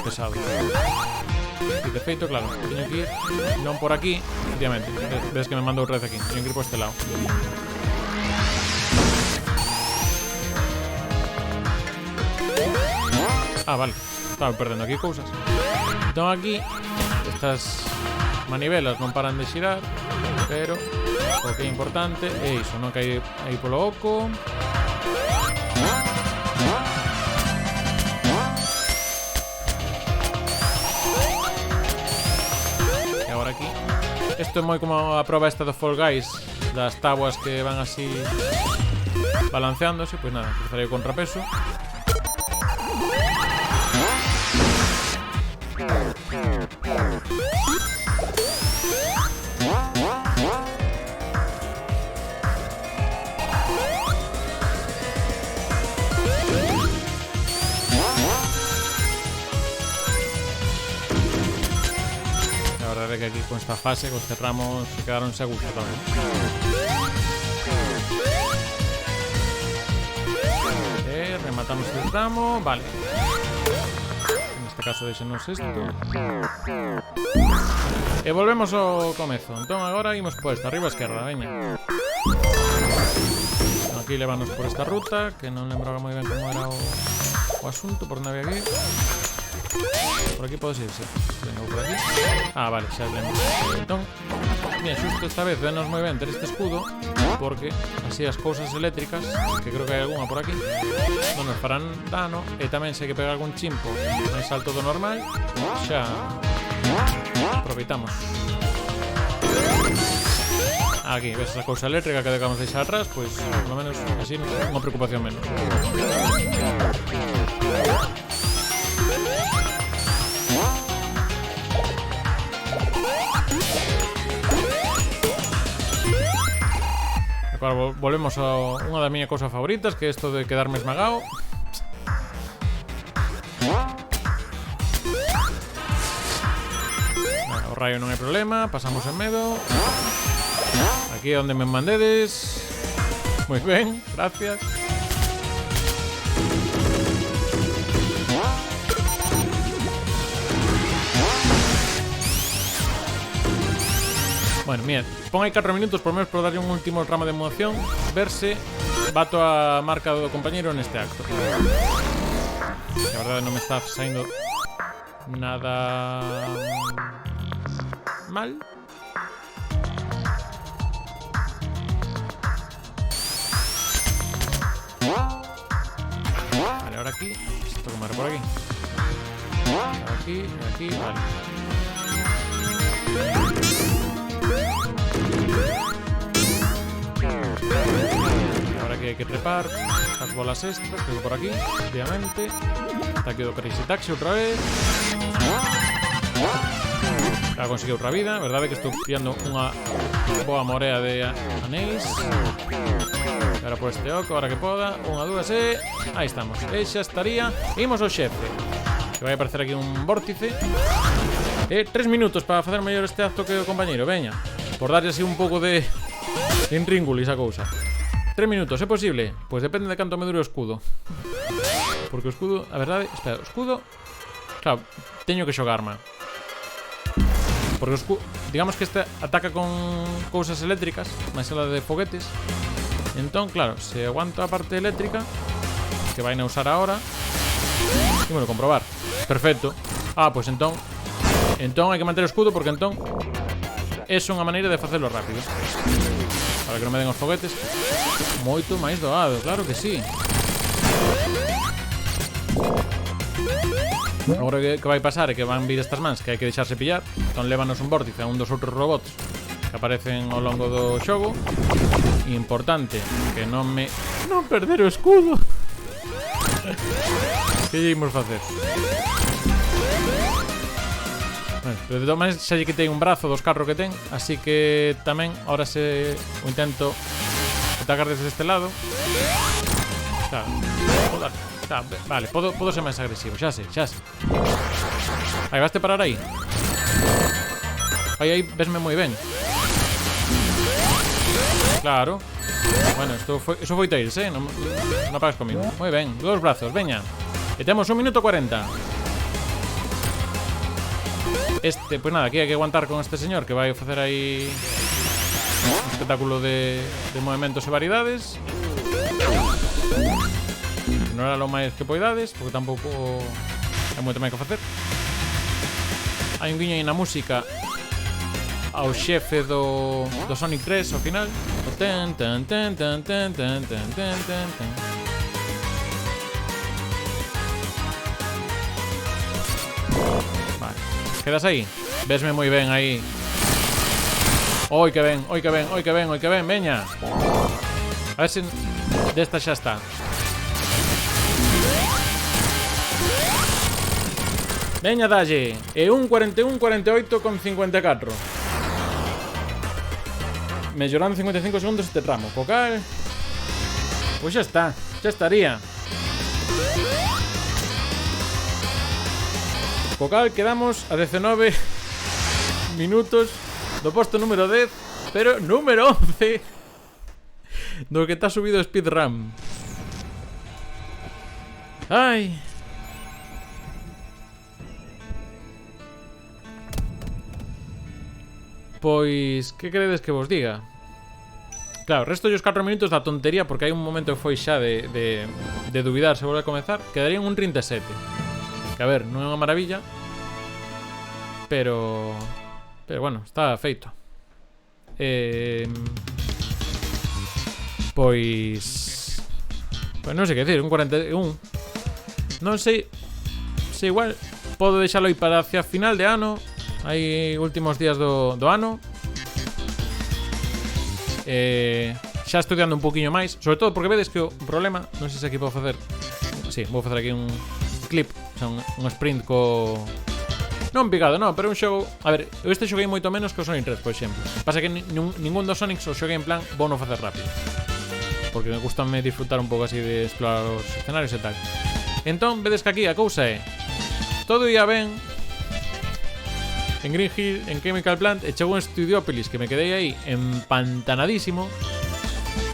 pesados. E de feito, claro, teño que ir non por aquí, efectivamente. Ves que me mando outra vez aquí. Teño que ir por este lado. Ah, vale. Estaba perdendo aquí cousas. Entón aquí estas manivelas non paran de xirar, pero o que é importante é iso, non cae aí polo oco. E agora aquí isto é moi como a proba esta do Fall Guys, das tabuas que van así balanceándose. Pois nada, cruzaré o contrapeso. La verdad es que aquí con esta fase, con este tramo, se quedaron seguros también. Rematamos el tramo, vale. En este caso deixenos isto. E volvemos ao comezo. Entón agora imos por esta, arriba a esquerda, veña. Aquí levanos por esta ruta, que non lembraba moi ben como era o asunto, por onde había que ir. Por aquí podes irse. Vengo por aquí. Ah, vale, xa lembro. Entón, mira, xusto esta vez venos moi ben ter este escudo, porque así as cousas eléctricas, que creo que hai algunha por aquí, non nos farán dano. E tamén se hai que pegar algún chimpo máis alto do normal, xa aproveitamos. Aquí, ves esa cousa eléctrica que dejamos deixar atrás, pois, polo menos, así, unha preocupación menos. Agora volvemos a unha das miñas cousas favoritas, que é isto de quedarme esmagado. Bueno, o rayo non hai problema, pasamos en medo. Aquí é onde me mandedes. Moi ben, gracias. Bueno, mira, pon aí 4 minutos por menos por darlle un último ramo de emoción, ver se bato a marca do compañeiro neste acto. Que a verdade non me está saindo nada mal. Vale, ahora aquí, esto que me por aquí. Aquí, vale. Ahora que hai que trepar as bolas estas, que por aquí, obviamente. Está aquí o Crazy Taxi outra vez. Já consegui outra vida. Verdade que estou pillando unha boa morea de anéis. Agora por este oco, ahora que poda. 1, 2 e... aí estamos. E xa estaría. Imos ao xefe, que vai aparecer aquí un vórtice. E 3 minutos para facer mellor este acto que o compañeiro. Veña, por darlle así un pouco de intríngulis a cousa. 3 minutos, é posible? Pois depende de canto me dure o escudo. Porque o escudo, a verdade... Espera, o escudo... Claro, teño que xogarma. Porque digamos que este ataca con cousas eléctricas, máis ela de foguetes. Entón, claro, se aguanta a parte eléctrica, que vai a usar ahora, ímolo comprobar. Perfecto. Ah, pois entón hai que manter o escudo, porque entón é unha maneira de facelo rápido. Para que non me den os foguetes. Moito máis doado, claro que sí. Agora que vai pasar é que van vir estas mans que hai que deixarse pillar. Entón lévanos un vórtice a un dos outros robots que aparecen ao longo do xogo. Importante que non perder o escudo. Que lle imos facer? Bueno, pero de todas maneiras xa lle quitei un brazo dos carros que ten, así que tamén ahora se o intento atacar desde este lado. Vale, podo ser máis agresivo, xa sei. Aí, vaste parar aí. Aí, vesme moi ben. Claro. Bueno, eso foi Tails, non pagas comigo. Moi ben, dos brazos, veña. E temos 1 minuto 40. Pues nada, aquí hai que aguantar con este señor que vai facer aí un espectáculo de movimentos e variedades. Non era lo máis que poidades, porque tampouco hai moito máis que facer. Hai un guiño aí na música ao xefe do Sonic 3 ao final. O ten ten ten ten ten ten ten ten ten. Vale, quedas aí. Vesme moi ben aí. Oi que ben, veña. A ver se desta xa está. Veña, dalle. E un 41-48 con 54. Mellorando 55 segundos este tramo. Cocal. Pois xa está. Xa estaría. Cocal, quedamos a 19 minutos do posto número 10, pero número 11 do que está subido speedrun. Ai. Pois, que queredes que vos diga? Claro, resto os 4 minutos da tontería, porque hai un momento que foi xa de dubidar se volve a comezar. Quedarían un 37. Que a ver, non é unha maravilla, pero bueno, está feito. Pois non sei que decir, un 41. Non sei se igual podo deixalo aí para hacia final de ano. Hai últimos días do ano. Xa estudiando un poquinho máis, sobre todo porque vedes que o problema, non sei se aquí podo facer. Sí, vou facer aquí un clip, un sprint non picado, non, pero un xogo. A ver, eu este xoguei moito menos que o Sonic 3, por exemplo. Pasa que ningún dos Sonics o xoguei en plan vou non facer rápido, porque me gusta disfrutar un pouco así de explorar os escenarios e tal. Entón, vedes que aquí a cousa é todo ia ben en Green Hill, en Chemical Plant, e chegou en Studiopolis, que me quedei aí empantanadísimo.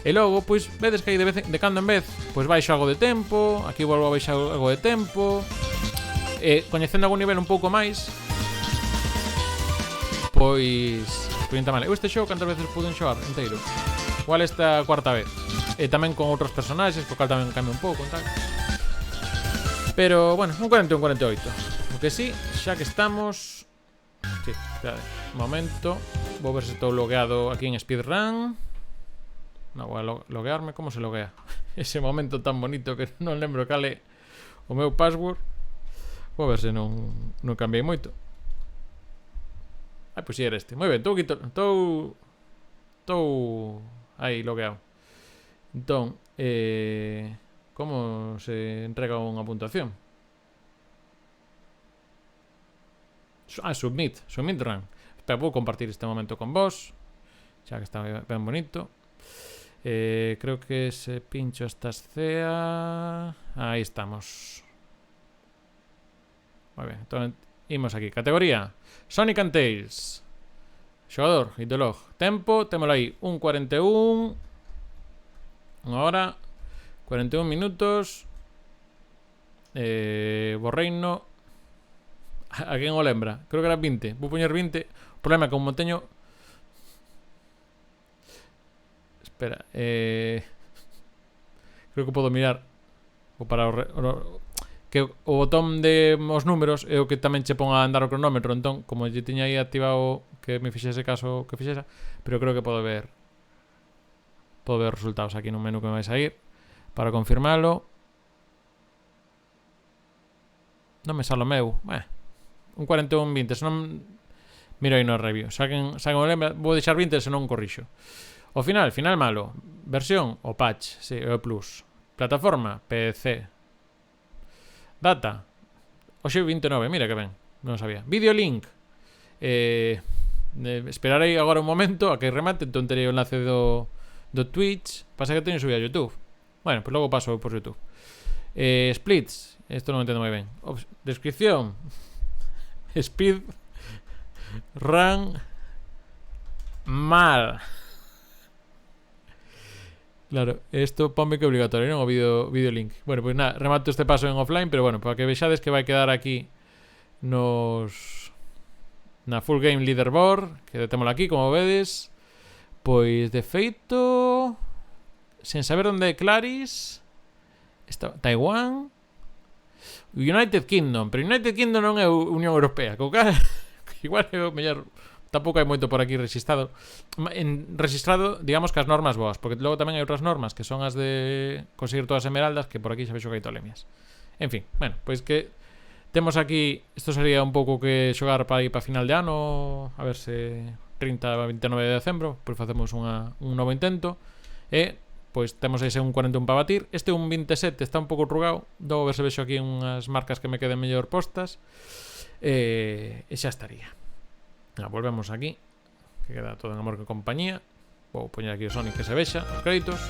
E logo, pois, vedes que aí de cando en vez, pois baixo algo de tempo, aquí volvo a baixar algo de tempo. E coñecendo algún nivel un pouco máis, pois pinta mal. Eu este xogo cantas veces pude xogar inteiro? Igual esta cuarta vez. E tamén con outros personaxes, co cal tamén cambia un pouco e tal. Pero, bueno, un 41-48. O que sí, xa que estamos... Sí, espera, un momento. Vou ver se estou logueado aquí en speedrun. Non, vou a loguearme. Como se loguea? Ese momento tan bonito que non lembro cal é o meu password. Vou ver se non cambiei moito. Pois si era este. Moi ben, estou aí logueado. Entón, como se entrega unha puntuación? Submit run. Espera, vou compartir este momento con vos, xa que está ben bonito. Creo que se pincho esta escena. Aí estamos. Moi ben, entón imos aquí. Categoría Sonic and Tails. Xogador, Hitolog. Tempo, témolo aí, 1:41. Unha hora 41 minutos. Borreino. A quen o lembra? Creo que era 20. Vou poñer 20 problema é que como teño... Espera, creo que podo mirar ou para que o botón de os números é o que tamén che pon a andar o cronómetro, entón, como lle tiña aí activado que me fixese caso que fixesa, pero creo que podo ver resultados aquí nun menú que me vai sair para confirmalo. Non me sale o meu, un 41-20, senón miro aí no review, saquen o lembra, vou deixar 20 senón corrixo. O final malo. Versión, o patch, sí, o plus. Plataforma, PC. Data, hoxe 29, mira que ben, non sabía. Video link, esperarei agora un momento a que remate, entón terei o enlace do Twitch. Pasa que teño subido a YouTube. Bueno, pues logo paso por YouTube. Splits, isto non entendo moi ben. Descripción, speed run mal. Claro, isto ponme que é obligatorio, non? O video link. Bueno, pois nada, remato este paso en offline, pero bueno, para que vexades que vai quedar aquí na Full Game Leaderboard, que detémolo aquí, como vedes. Pois, de feito, sen saber onde é Claris, está Taiwán, United Kingdom, pero United Kingdom non é Unión Europea, co cal, igual é o mellor. Tampouco hai moito por aquí registrado, digamos que as normas boas, porque logo tamén hai outras normas que son as de conseguir todas as esmeraldas, que por aquí xa vexo que hai tolemias. En fin, bueno, pois que temos aquí, isto sería un pouco que xogar para ir para final de ano, a ver se 30 a 29 de decembro, pois facemos un novo intento, e pois temos aí un 41 para batir. Este un 27 está un pouco rugado, logo ver se vexo aquí unhas marcas que me queden mellor postas, e xa estaría. Volvemos aquí, que queda todo en amor que compañía. Vou poñer aquí o Sonic que se vexa, os créditos.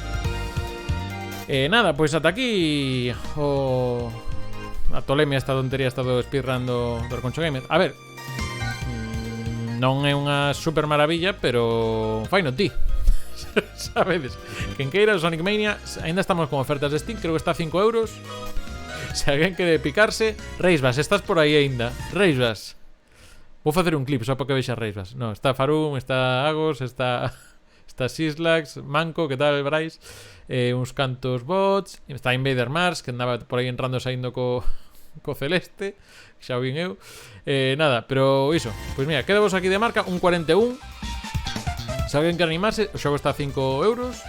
Nada, pois ata aquí a tolemia, esta tontería, esta do speedrun do Arconcho Gamer. A ver, non é unha super maravilla, pero fai no ti. Sabedes, quen queira o Sonic Mania, ainda estamos con ofertas de Steam, creo que está a 5 euros. Se alguén quere picarse, Reisbas, estás por aí ainda. Reisbas, vou facer un clip só para que vexas Reisbas. No, está Farum, está Agos, está Sislax, Manco, que tal, Brais, uns cantos bots, está Invader Mars, que andaba por aí entrando e saindo co Celeste, xa o vin eu. Nada, pero iso, pois mira, quedamos aquí de marca un 41. Se alguén quer animarse, o xogo está a 5 euros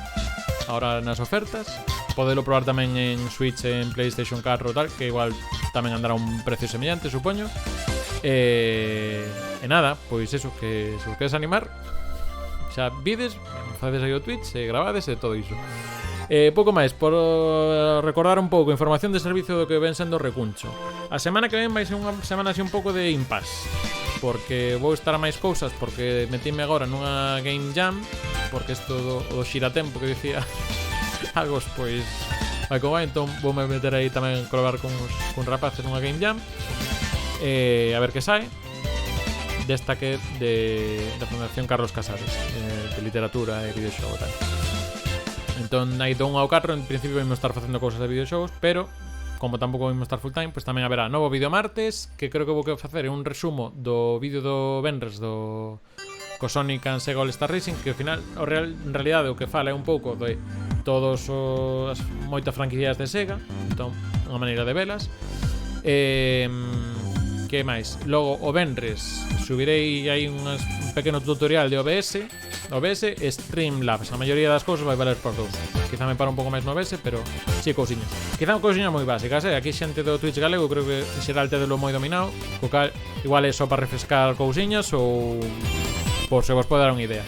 ahora nas ofertas. Podelo probar tamén en Switch, en PlayStation 4 tal, que igual tamén andará un precio semellante, supoño. E nada, pois eso, que se vos queres animar, xa vides, facedes aí o Twitch, gravades e todo iso. Pouco máis, por recordar un pouco información de servicio do que ven sendo Recuncho. A semana que ven vai ser unha semana así un pouco de impasse, porque vou estar a máis cousas, porque metíme agora nunha Game Jam, porque isto do xiratempo que dicía Agos, pois vai como vai, entón voume meter aí tamén colaborar con rapaces nunha Game Jam. A ver que sae desta que da Fundación Carlos Casares, de literatura e videoxogo tal. Entón aí do 1 ao 4 en principio vamos estar facendo cousas de videoxogos, pero como tampouco vamos estar full time, pois tamén haberá novo vídeo martes, que creo que vou facer un resumo do vídeo do Benres do co Sonic and Sega All Star Racing, que ao final en realidade o que fala é un pouco de todos as moitas franquicias de Sega, entón unha maneira de velas. Que máis? Logo o Benres subirei aí un pequeno tutorial de OBS e Streamlabs. A maioría das cousas vai valer por dous. Quizá me para un pouco máis no OBS, pero si cousiñas. Quizá cousiñas moi básicas, Aquí xente do Twitch galego creo que en xeral tedelo moi dominado, co cal igual é só para refrescar cousiñas ou por se vos pode dar unha idea.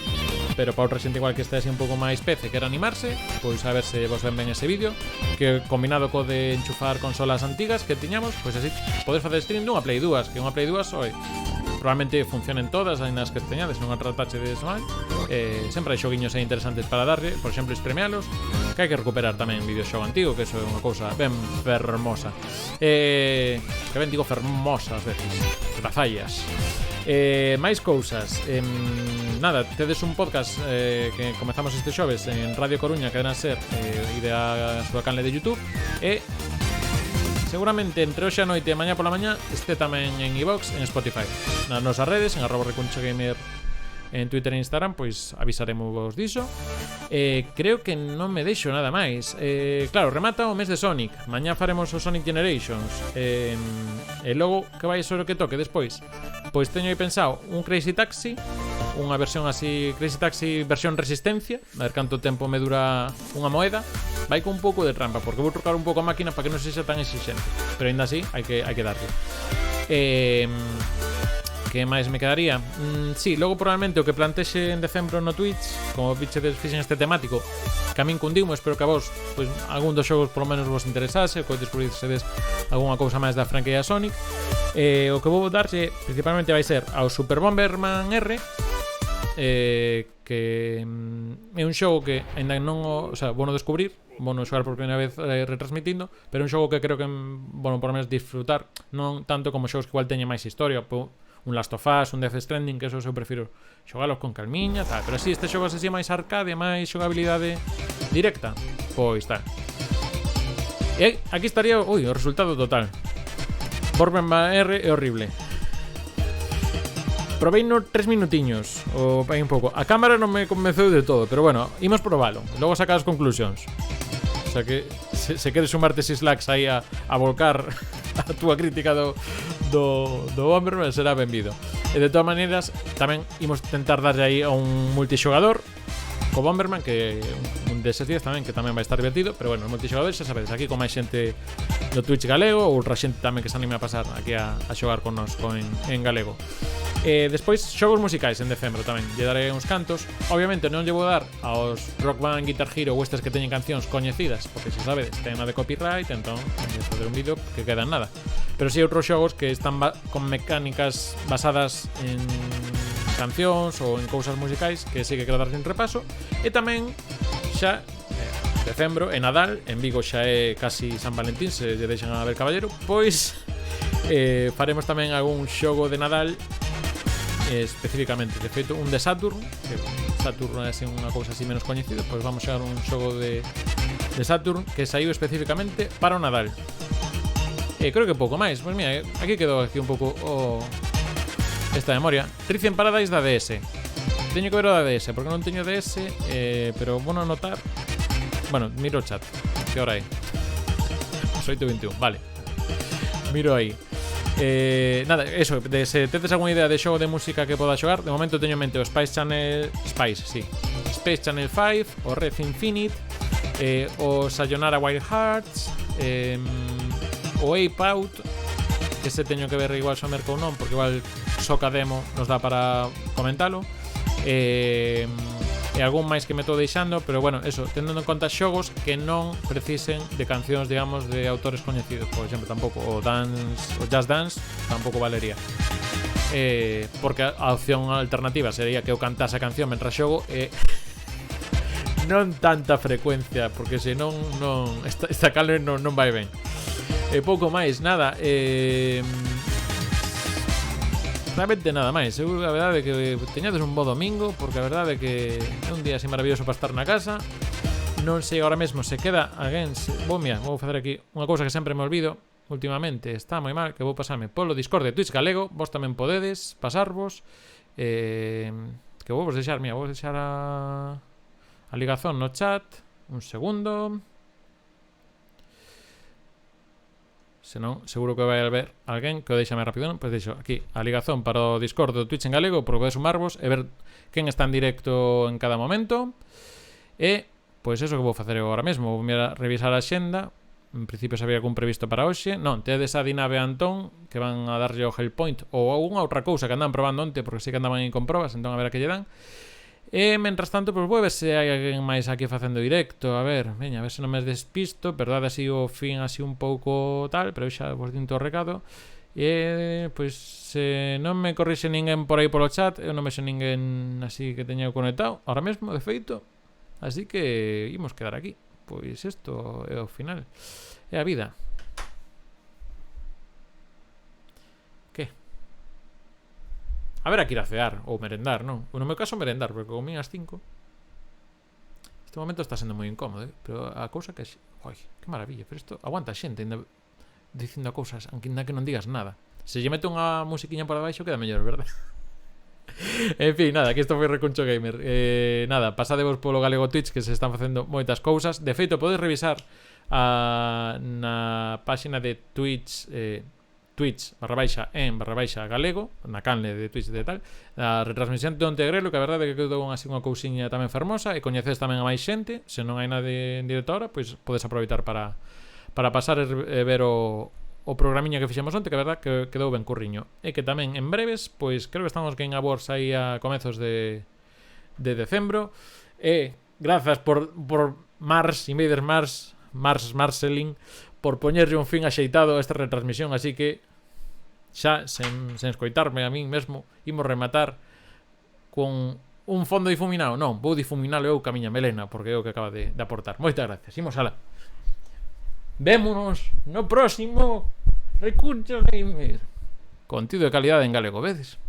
Pero para outra xente igual que este así un pouco máis pece, quer animarse, pois a ver se vos ven ben ese vídeo, que combinado co de enchufar consolas antigas que tiñamos, pois así podes facer stream dunha Play 2, que unha Play 2 probablemente funcionen todas, aí nas que teñades, non tratache de mal. Sempre hai xoguiños aí interesantes para darlle, por exemplo, streamealos, que hai que recuperar tamén videoxogo antigo, que eso é unha cousa ben fermosa. Que ben digo fermosa ás veces, grazallas. Máis cousas. Nada, tedes un podcast que comezamos este xoves en Radio Coruña, que deben ser e a súa canle de YouTube, e seguramente entre hoxe a noite e mañá pola mañá este tamén en iVoox, en Spotify, nas nosas redes, en @recunchogamer en Twitter e Instagram, pois avisaremos diso. Creo que non me deixo nada máis. Claro, remata o mes de Sonic. Mañá faremos o Sonic Generations. E logo que vai ser o que toque despois. Pois teño aí pensado un Crazy Taxi, unha versión así, Crazy Taxi versión resistencia, a ver canto tempo me dura unha moeda. Vai con un pouco de trampa, porque vou trocar un pouco a máquina para que non sexa tan exixente, pero ainda así hai que darle. Que máis me quedaría? Sí, logo probablemente o que plantexe en decembro no Twitch, como bichedes fixen este temático, que a min cundiu, espero que a vos pois, algún dos xogos polo menos vos interesase, que descubrirsedes algunha cousa máis da franquía Sonic. O que vou darlle principalmente vai ser ao Super Bomberman R, que é un xogo que ainda non o sea, vou no descubrir, vou no xogar por primeira vez retransmitindo, pero é un xogo que creo que, bueno, por lo menos disfrutar, non tanto como xogos que igual teñen máis historia, un Last of Us, un Death Stranding, que eso eu prefiro xogalos con calmiña, tal. Pero así, este xogo así máis arcade, máis xogabilidade directa, pois tal. E aquí estaría, o resultado total. Bomberman R é horrible. Probei no 3 minutiños, ou un pouco. A cámara non me convenceu de todo, pero bueno, imos probalo. Logo sacar as conclusións. O sea que se queres sumarte 6 likes aí a volcar a túa crítica do Bomberman, será benvido. E de todas maneiras, tamén imos tentar darlle aí a un multixogador co Bomberman, que un deses días tamén, que tamén vai estar divertido. Pero bueno, o multixogador xa sabedes, aquí con máis xente do Twitch galego, ou outra xente tamén que se anime a pasar aquí a xogar con nos en galego. Despois, xogos musicais en decembro tamén. Lle daré uns cantos. Obviamente non lle vou dar aos Rock Band, Guitar Hero ou estes que teñen cancións coñecidas, porque se sabedes, ten a de copyright, entón facer un vídeo que queda en nada. Pero si outros xogos que están con mecánicas basadas en cancións ou en cousas musicais, que sí que quero darlle un repaso. E tamén xa decembro e Nadal, en Vigo xa é casi San Valentín, se lle deixan a ver caballero, pois faremos tamén algún xogo de Nadal, especificamente, de feito, un de Saturn, que Saturn é así unha cousa así menos coñecida, pois vamos a dar un xogo de Saturn que saiu especificamente para o Nadal. Creo que pouco máis. Pois mira, aquí quedou aquí un pouco esta memoria. Tricia en Paradise da DS. Teño que ver o da DS, porque non teño DS, pero bueno anotar. Bueno, miro o chat. Que hora é? 8:21, vale. Miro aí. Nada, eso, se tedes algunha idea de xogo de música que poda xogar, de momento teño en mente o Space Channel 5, o Red Infinite, o Sayonara Wild Hearts, o Ape Out, que se teño que ver igual somer con non, porque igual soca demo nos dá para comentalo. E algún máis que me estou deixando, pero bueno, eso, tendo en conta xogos que non precisen de cancións, digamos, de autores coñecidos. Por exemplo, tampouco o Just Dance tampouco valería, porque a opción alternativa sería que eu cantase a canción mentre xogo, non tanta frecuencia, porque senón esta calor non vai ben. Pouco máis, nada. Realmente nada máis. Eu a verdade é que teñades un bo domingo, porque a verdade é que é un día así maravilloso para estar na casa. Non sei agora mesmo se queda alguén. Vou facer aquí unha cousa que sempre me olvido últimamente, está moi mal, que vou pasarme polo Discord de Twitch galego. Vos tamén podedes pasarvos, que vou vos deixar, mira, vou deixar a ligazón no chat. Un segundo. Se non, seguro que vai haber alguén que o deixa máis rápido, non? Pois deixo aquí a ligazón para o Discord do Twitch en galego, por poder sumarvos e ver quen está en directo en cada momento. E, pois eso que vou facer agora mesmo. Vou revisar a xenda. En principio sabía algún previsto para hoxe. Non, tedes a Dinave Antón, que van a darlle o Hellpoint ou algunha outra cousa que andan probando onte, porque sí que andaban aí con probas, entón a ver a que lle dan. E, mentras tanto, pois vou ver se hai alguén máis aquí facendo directo. A ver se non me despisto. Verdade, así o fin así un pouco tal, pero xa vos dinto o recado. E, pois, se non me corrixe ninguén por aí polo chat, eu non vexo ninguén así que teña conectado ahora mesmo, de feito. Así que imos quedar aquí. Pois isto é o final. É a vida. Que? A ver, a que ir a cear ou merendar, non? No meu caso merendar, porque comí ás 5. Este momento está sendo moi incómodo, pero a cousa que... Oi, que maravilla, pero isto aguanta a xente, ainda dicindo cousas, aunque non digas nada. Se lle meto unha musiquiña por debaixo queda mellor, verdad? En fin, nada, que isto foi Recuncho Gamer. Nada, pasadevos polo Galego Twitch, que se están facendo moitas cousas. De feito, podes revisar na páxina de Twitch, Twitch/en/galego, na canle de Twitch de tal, a retransmisión de Onte Grelo, que a verdade é que quedou así unha cousiña tamén fermosa, e coñeces tamén a máis xente. Se non hai nada en directo ahora, pois podes aproveitar para pasar e ver o programiña que fixemos onte, que a verdad que quedou ben curriño. E que tamén en breves, pois creo que estamos Game Awards aí a comezos de decembro. E grazas por Mars, Invaders Marceling, por poñerlle un fin axeitado a esta retransmisión. Así que xa, sen escoitarme a min mesmo, imos rematar con un fondo difuminado. Non, vou difuminalo eu ca miña melena, porque é o que acaba de aportar. Moitas gracias, imos alá. Vémonos no próximo Recuncho Gamer. Contido de calidade en galego, vedes?